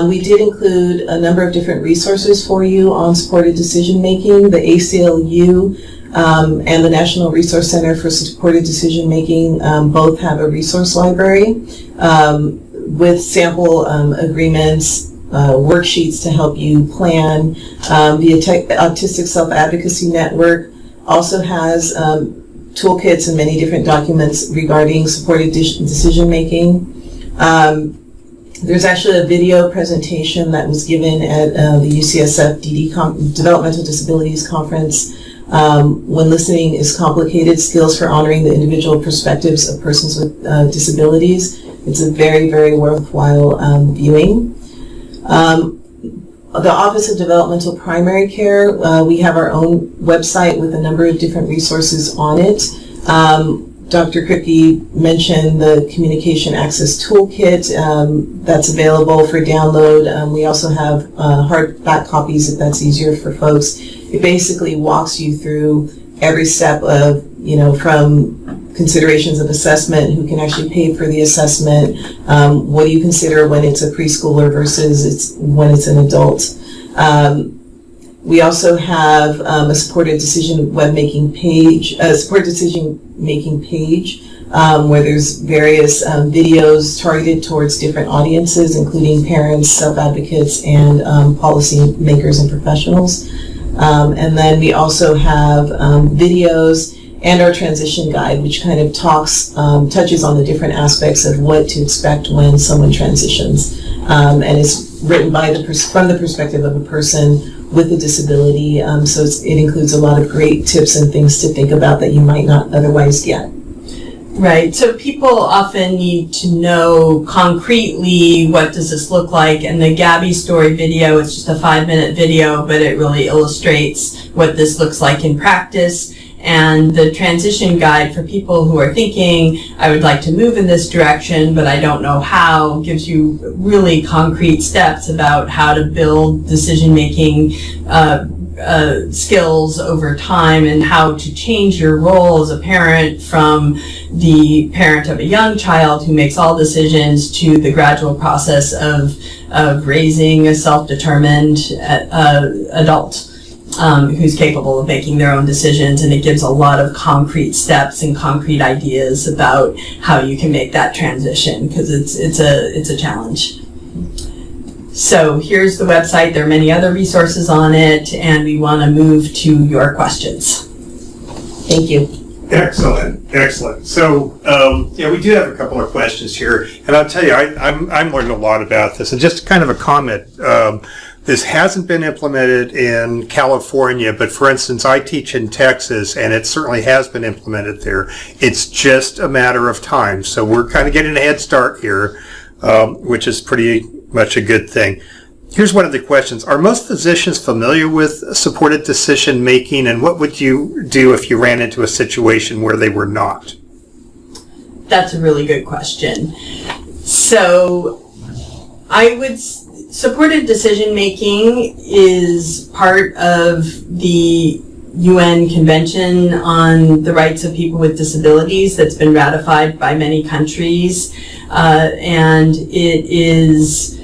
we did include a number of different resources for you on supported decision making. The ACLU and the National Resource Center for Supported Decision Making both have a resource library with sample agreements, worksheets to help you plan. The Autistic Self-Advocacy Network also has toolkits and many different documents regarding supported decision-making. There's actually a video presentation that was given at the UCSF Developmental Disabilities Conference. When listening is complicated, skills for honoring the individual perspectives of persons with disabilities. It's a very, very worthwhile viewing. The Office of Developmental Primary Care, we have our own website with a number of different resources on it. Dr. Kripke mentioned the Communication Access Toolkit that's available for download. We also have hardback copies if that's easier for folks. It basically walks you through every step of, from considerations of assessment, who can actually pay for the assessment, what do you consider when it's a preschooler versus when it's an adult. We also have a supported decision making page where there's various videos targeted towards different audiences, including parents, self-advocates, and policy makers and professionals. And then we also have videos and our transition guide, which kind of touches on the different aspects of what to expect when someone transitions. And it's written from the perspective of a person with a disability. So it includes a lot of great tips and things to think about that you might not otherwise get. Right. So people often need to know concretely, what does this look like? And the Gabby story video, it's just a 5-minute video, but it really illustrates what this looks like in practice. And the transition guide for people who are thinking, I would like to move in this direction, but I don't know how, gives you really concrete steps about how to build decision-making skills over time and how to change your role as a parent from the parent of a young child who makes all decisions to the gradual process of raising a self-determined adult. who's capable of making their own decisions, and it gives a lot of concrete steps and concrete ideas about how you can make that transition, because it's a challenge. So here's the website. There are many other resources on it, and we want to move to your questions. Thank you. Excellent. So, we do have a couple of questions here, and I'll tell you, I'm learning a lot about this. And just kind of a comment, this hasn't been implemented in California, but for instance, I teach in Texas, and it certainly has been implemented there. It's just a matter of time. So we're kind of getting a head start here, which is pretty much a good thing. Here's one of the questions. Are most physicians familiar with supported decision making, and what would you do if you ran into a situation where they were not? That's a really good question. So supported decision making is part of the UN Convention on the Rights of People with Disabilities that's been ratified by many countries, and it is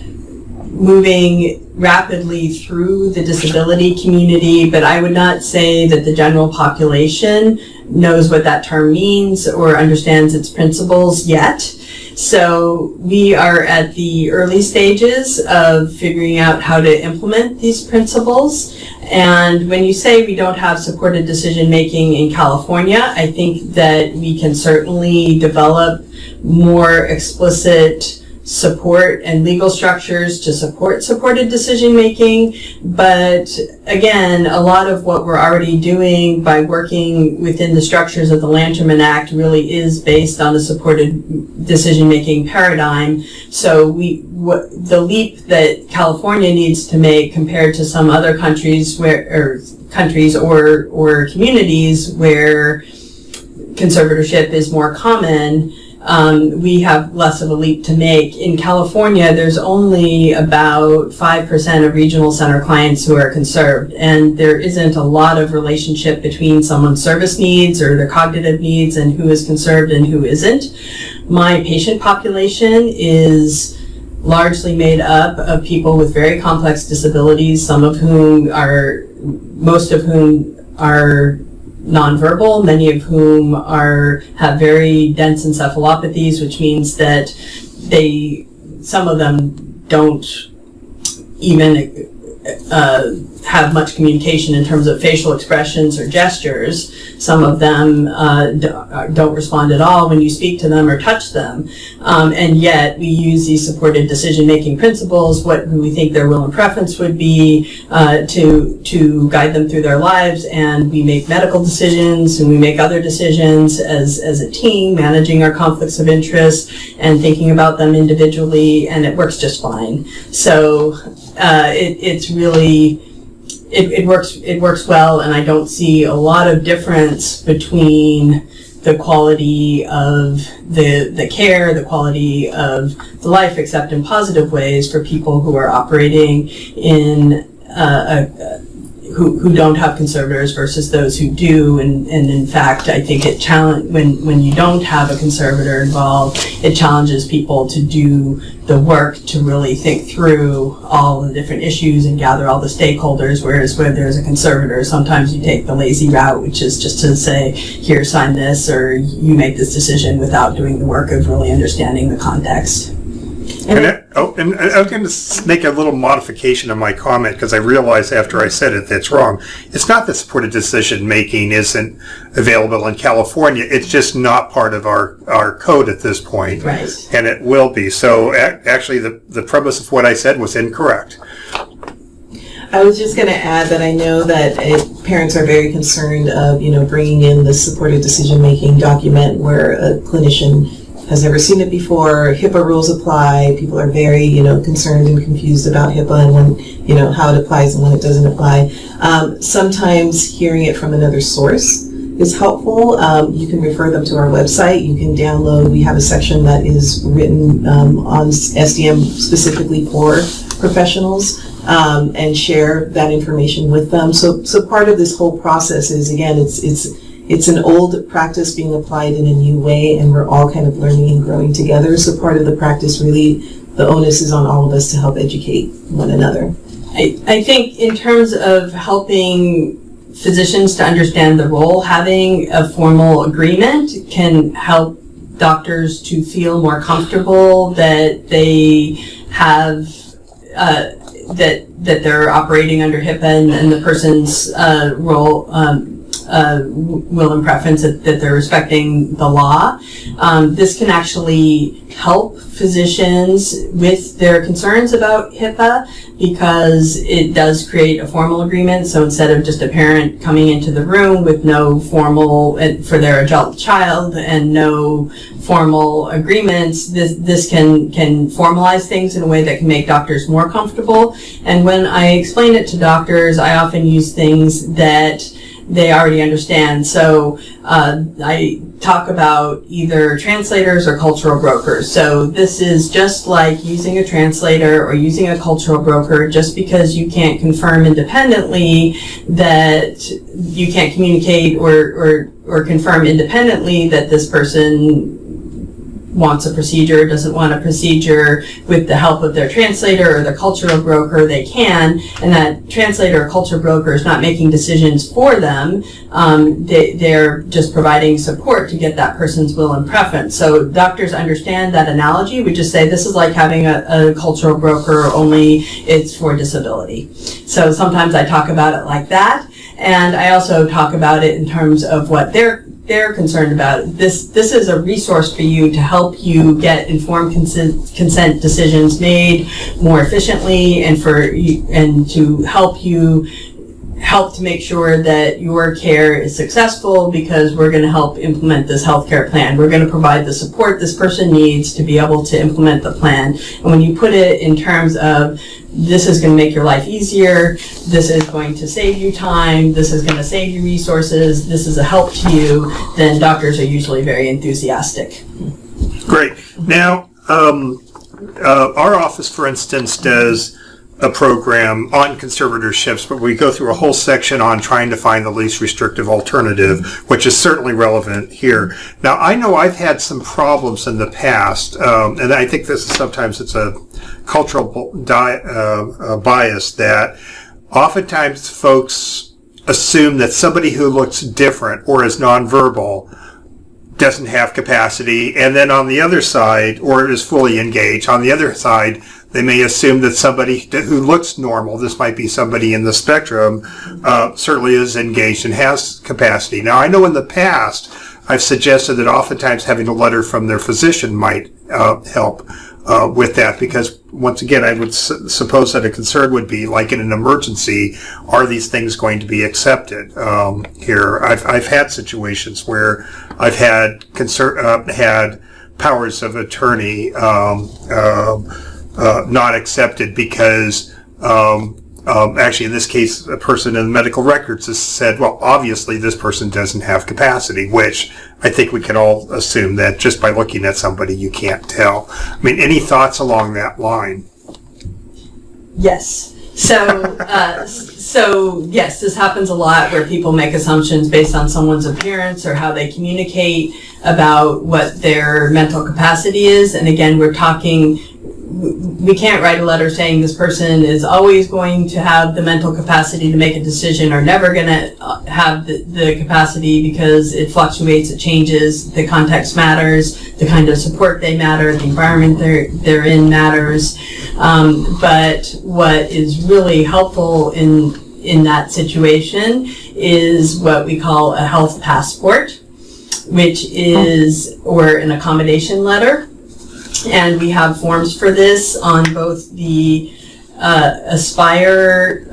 moving rapidly through the disability community, but I would not say that the general population knows what that term means or understands its principles yet. So we are at the early stages of figuring out how to implement these principles. And when you say we don't have supported decision making in California, I think that we can certainly develop more explicit support and legal structures to support supported decision making. But again, a lot of what we're already doing by working within the structures of the Lanterman Act really is based on a supported decision making paradigm. So the leap that California needs to make compared to some other countries or communities where conservatorship is more common, we have less of a leap to make. In California, there's only about 5% of regional center clients who are conserved, and there isn't a lot of relationship between someone's service needs or their cognitive needs and who is conserved and who isn't. My patient population is largely made up of people with very complex disabilities, most of whom are nonverbal, many of whom have very dense encephalopathies, which means that some of them don't even have much communication in terms of facial expressions or gestures. Some of them don't respond at all when you speak to them or touch them. And yet we use these supported decision-making principles, who we think their will and preference would be, to guide them through their lives. And we make medical decisions and we make other decisions as a team, managing our conflicts of interest and thinking about them individually, and it works just fine. So it's really, it works well, and I don't see a lot of difference between the quality of the care, the quality of the life, except in positive ways for people who are operating in who don't have conservators versus those who do. And in fact, I think when you don't have a conservator involved, it challenges people to do the work to really think through all the different issues and gather all the stakeholders, whereas where there's a conservator, sometimes you take the lazy route, which is just to say, here, sign this, or you make this decision without doing the work of really understanding the context. And I was going to make a little modification of my comment, because I realized after I said it that's wrong. It's not that supported decision making isn't available in California. It's just not part of our code at this point. Right. And it will be. So actually the premise of what I said was incorrect. I was just going to add that I know that parents are very concerned of, bringing in the supported decision-making document where a clinician has never seen it before. HIPAA rules apply. People are very, concerned and confused about HIPAA and when, how it applies and when it doesn't apply. Sometimes hearing it from another source is helpful. You can refer them to our website. You can download. We have a section that is written on SDM specifically for professionals, and share that information with them. So part of this whole process is, again, it's an old practice being applied in a new way, and we're all kind of learning and growing together. So part of the practice, really, the onus is on all of us to help educate one another. I think in terms of helping physicians to understand the role, having a formal agreement can help doctors to feel more comfortable that they have that they're operating under HIPAA and the person's role, will and preference, that they're respecting the law. This can actually help physicians with their concerns about HIPAA because it does create a formal agreement. So instead of just a parent coming into the room with no formal, for their adult child and no formal agreements, this can formalize things in a way that can make doctors more comfortable. And when I explain it to doctors, I often use things that they already understand. So I talk about either translators or cultural brokers. So this is just like using a translator or using a cultural broker. Just because you can't confirm independently that you can't communicate or confirm independently that this person wants a procedure, doesn't want a procedure, with the help of their translator or the cultural broker, they can, and that translator or cultural broker is not making decisions for them. They're just providing support to get that person's will and preference. So doctors understand that analogy. We just say this is like having a cultural broker, only it's for disability. So sometimes I talk about it like that, and I also talk about it in terms of what they're concerned about. This is a resource for you to help you get informed consent decisions made more efficiently, and to help to make sure that your care is successful, because we're going to help implement this healthcare plan. We're going to provide the support this person needs to be able to implement the plan. And when you put it in terms of this is going to make your life easier, this is going to save you time, this is going to save you resources, this is a help to you, then doctors are usually very enthusiastic. Great. Now, our office, for instance, does a program on conservatorships, but we go through a whole section on trying to find the least restrictive alternative, which is certainly relevant here. Now, I know I've had some problems in the past, and I think this is sometimes it's a cultural bias, that oftentimes folks assume that somebody who looks different or is nonverbal doesn't have capacity, and then on the other side, or is fully engaged, on the other side, they may assume that somebody who looks normal, this might be somebody in the spectrum, certainly is engaged and has capacity. Now, I know in the past, I've suggested that oftentimes having a letter from their physician might help with that, because once again, I would suppose that a concern would be, like in an emergency, are these things going to be accepted here? I've had situations where I've had had powers of attorney not accepted because actually in this case a person in the medical records has said, well, obviously this person doesn't have capacity, which I think we can all assume that just by looking at somebody you can't tell. I mean, any thoughts along that line? Yes. So yes, this happens a lot where people make assumptions based on someone's appearance or how they communicate about what their mental capacity is. And again, we can't write a letter saying this person is always going to have the mental capacity to make a decision or never going to have the capacity, because it fluctuates, it changes, the context matters, the kind of support they matter, the environment they're in matters. But what is really helpful in that situation is what we call a health passport, which is, or an accommodation letter. And we have forms for this on both the Aspire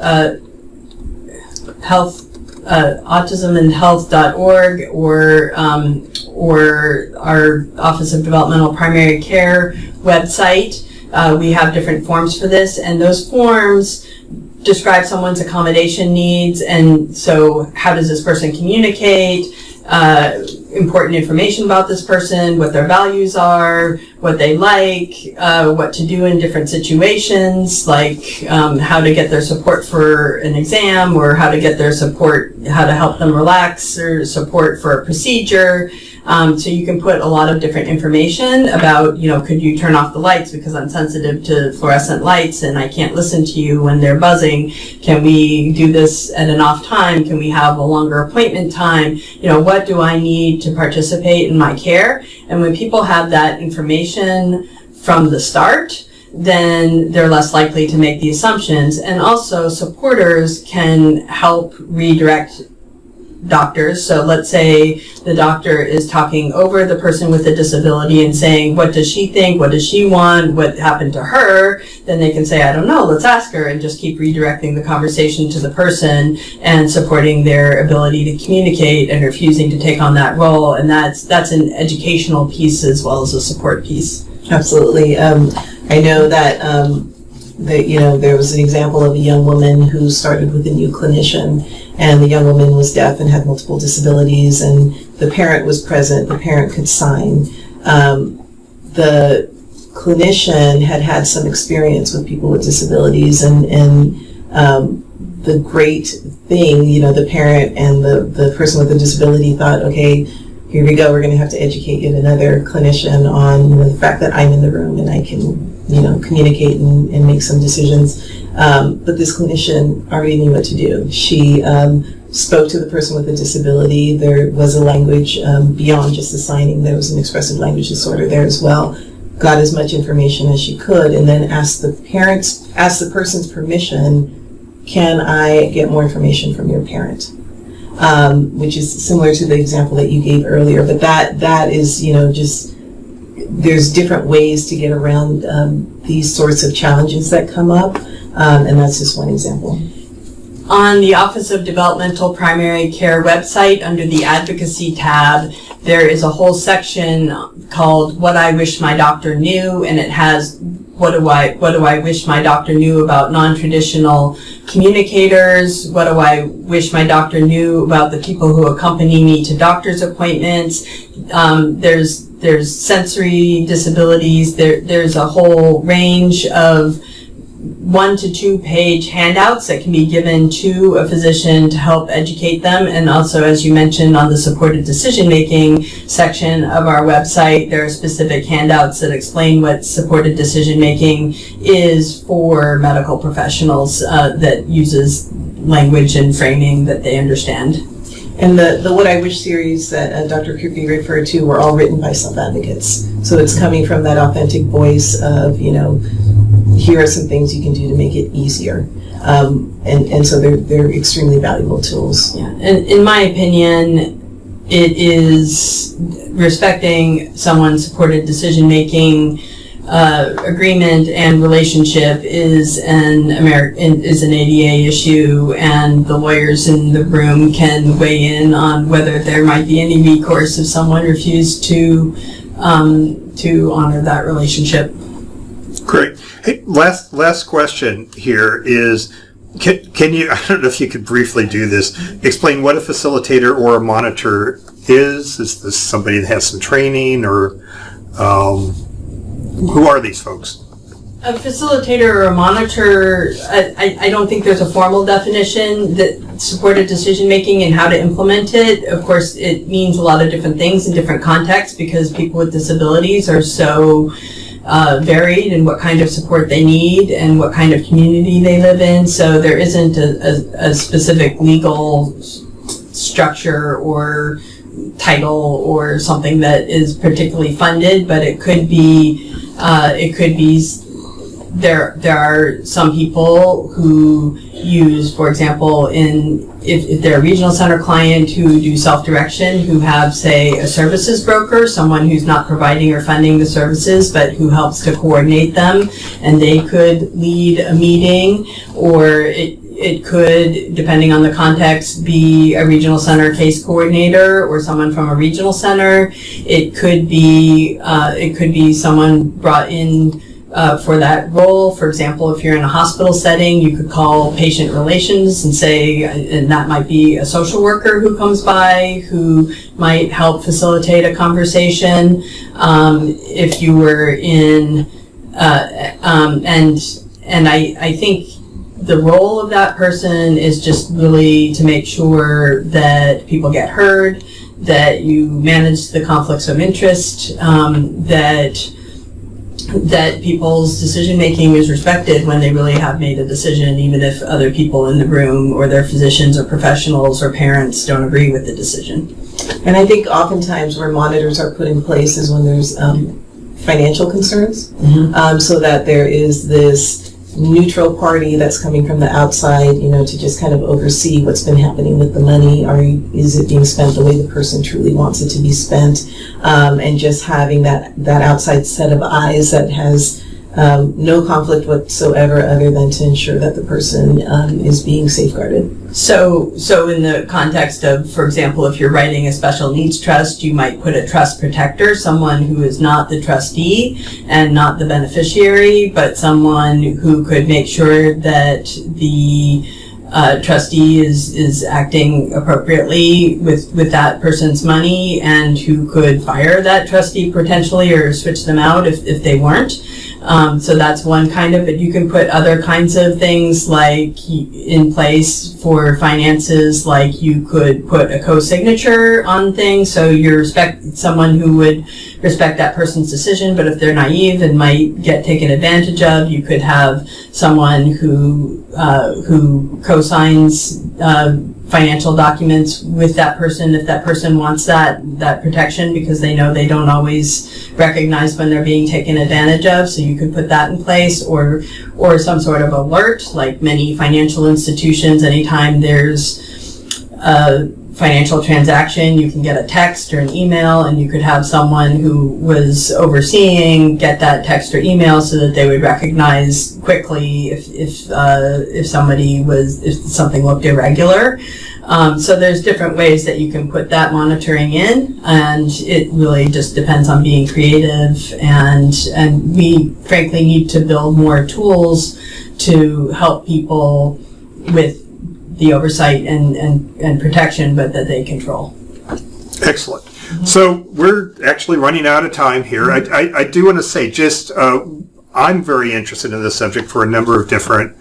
Health, autismandhealth.org, or our Office of Developmental Primary Care website. We have different forms for this, and those forms describe someone's accommodation needs, and so how does this person communicate, important information about this person, what their values are, what they like, what to do in different situations, like how to get their support for an exam, or how to get their support, how to help them relax, or support for a procedure, So you can put a lot of different information about, could you turn off the lights because I'm sensitive to fluorescent lights and I can't listen to you when they're buzzing. Can we do this at an off time? Can we have a longer appointment time? What do I need to participate in my care? And when people have that information from the start, then they're less likely to make the assumptions. And also supporters can help redirect doctors. So let's say the doctor is talking over the person with a disability and saying, what does she think? What does she want? What happened to her? Then they can say, I don't know, let's ask her, and just keep redirecting the conversation to the person and supporting their ability to communicate and refusing to take on that role. And that's an educational piece as well as a support piece. Absolutely. I know that there was an example of a young woman who started with a new clinician, and the young woman was deaf and had multiple disabilities, and the parent was present. The parent could sign. The clinician had some experience with people with disabilities, and the great thing, the parent and the person with the disability thought, okay, here we go, we're going to have to educate yet another clinician on the fact that I'm in the room and I can communicate and make some decisions. But this clinician already knew what to do. She spoke to the person with a disability. There was a language beyond just the signing. There was an expressive language disorder there as well. Got as much information as she could, and then asked the person's permission, can I get more information from your parent? Which is similar to the example that you gave earlier. But that is, just there's different ways to get around these sorts of challenges that come up, and that's just one example. On the Office of Developmental Primary Care website, under the Advocacy tab, there is a whole section called What I Wish My Doctor Knew, and it has what do I wish my doctor knew about non-traditional communicators? What do I wish my doctor knew about the people who accompany me to doctor's appointments? There's sensory disabilities. There's a whole range of 1 to 2 page handouts that can be given to a physician to help educate them. And also, as you mentioned, on the supported decision-making section of our website, there are specific handouts that explain what supported decision-making is for medical professionals that uses language and framing that they understand. And the What I Wish series that Dr. Kirby referred to were all written by self-advocates. So it's coming from that authentic voice of, here are some things you can do to make it easier. And so they're extremely valuable tools. Yeah, and in my opinion, it is respecting someone's supported decision-making agreement and relationship is an ADA issue, and the lawyers in the room can weigh in on whether there might be any recourse if someone refused to honor that relationship. Great. Hey, last question here is, can you, I don't know if you could briefly do this, explain what a facilitator or a monitor is? Is this somebody that has some training, or who are these folks? A facilitator or a monitor, I don't think there's a formal definition that supported decision-making and how to implement it. Of course, it means a lot of different things in different contexts because people with disabilities are so varied in what kind of support they need and what kind of community they live in. So there isn't a specific legal structure or title or something that is particularly funded, but it could be there are some people who use, for example, if they're a regional center client who do self-direction, who have, say, a services broker, someone who's not providing or funding the services, but who helps to coordinate them, and they could lead a meeting, or it could, depending on the context, be a regional center case coordinator or someone from a regional center. It could be someone brought in for that role. For example, if you're in a hospital setting, you could call patient relations and say, and that might be a social worker who comes by who might help facilitate a conversation. If you were in, and I think the role of that person is just really to make sure that people get heard, that you manage the conflicts of interest, that people's decision making is respected when they really have made a decision, even if other people in the room or their physicians or professionals or parents don't agree with the decision. And I think oftentimes where monitors are put in place is when there's financial concerns, so that there is this neutral party that's coming from the outside, to just kind of oversee what's been happening with the money. Is it being spent the way the person truly wants it to be spent? And just having that outside set of eyes that has no conflict whatsoever, other than to ensure that the person is being safeguarded. So in the context of, for example, if you're writing a special needs trust, you might put a trust protector, someone who is not the trustee and not the beneficiary, but someone who could make sure that the trustee is acting appropriately with that person's money, and who could fire that trustee potentially or switch them out if they weren't. So that's one kind of, but you can put other kinds of things like in place for finances, like you could put a co-signature on things, so you respect someone who would respect that person's decision, but if they're naive and might get taken advantage of, you could have someone who co-signs financial documents with that person if that person wants that protection, because they know they don't always recognize when they're being taken advantage of. So you could put that in place, or some sort of alert, like many financial institutions, anytime there's a financial transaction, you can get a text or an email, and you could have someone who was overseeing get that text or email so that they would recognize quickly if something looked irregular. So there's different ways that you can put that monitoring in, and it really just depends on being creative, and we frankly need to build more tools to help people with the oversight and protection, but that they control. Excellent. So we're actually running out of time here. I do want to say I'm very interested in this subject for a number of different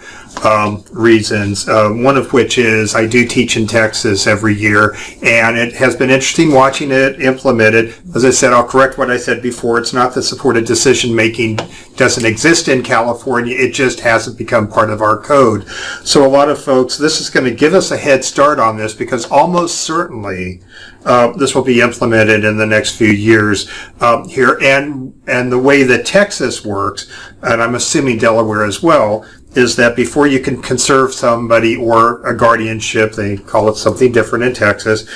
reasons. One of which is I do teach in Texas every year, and it has been interesting watching it implemented. As I said, I'll correct what I said before. It's not that supported decision making doesn't exist in California. It just hasn't become part of our code. So a lot of folks, this is going to give us a head start on this, because almost certainly this will be implemented in the next few years here. And the way that Texas works, and I'm assuming Delaware as well, is that before you can conserve somebody or a guardianship, they call it something different in Texas,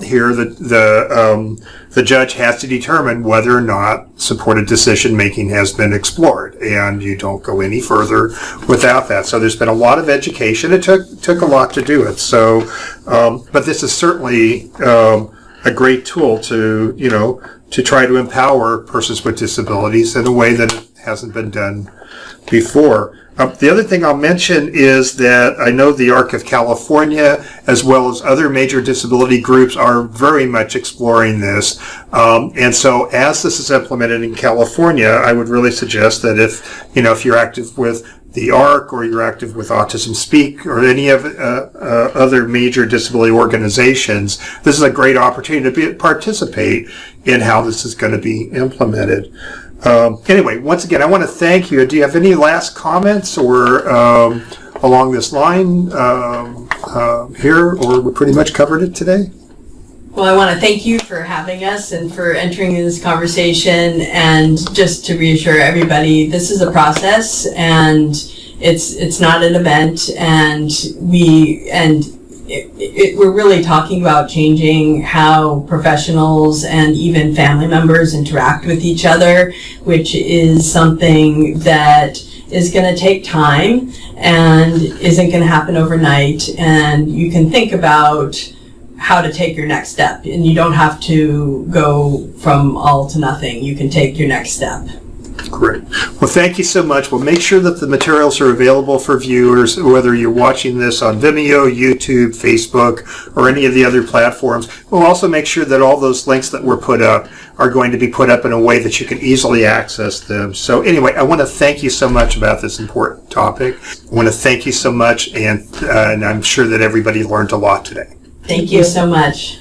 here the judge has to determine whether or not supported decision making has been explored, and you don't go any further without that. So there's been a lot of education. It took a lot to do it. So, but this is certainly a great tool to try to empower persons with disabilities in a way that it hasn't been done before. The other thing I'll mention is that I know the ARC of California, as well as other major disability groups, are very much exploring this. And so as this is implemented in California, I would really suggest that if you're active with the ARC, or you're active with Autism Speak, or any of other major disability organizations, this is a great opportunity to participate in how this is going to be implemented. Anyway, once again, I want to thank you. Do you have any last comments or along this line here, or we pretty much covered it today? Well, I want to thank you for having us and for entering in this conversation, and just to reassure everybody, this is a process, and it's not an event, and we're really talking about changing how professionals and even family members interact with each other, which is something that is going to take time and isn't going to happen overnight. And you can think about how to take your next step, and you don't have to go from all to nothing. You can take your next step. Great. Well, thank you so much. We'll make sure that the materials are available for viewers, whether you're watching this on Vimeo, YouTube, Facebook, or any of the other platforms. We'll also make sure that all those links that were put up are going to be put up in a way that you can easily access them. So anyway, I want to thank you so much about this important topic. I want to thank you so much, and I'm sure that everybody learned a lot today. Thank you so much.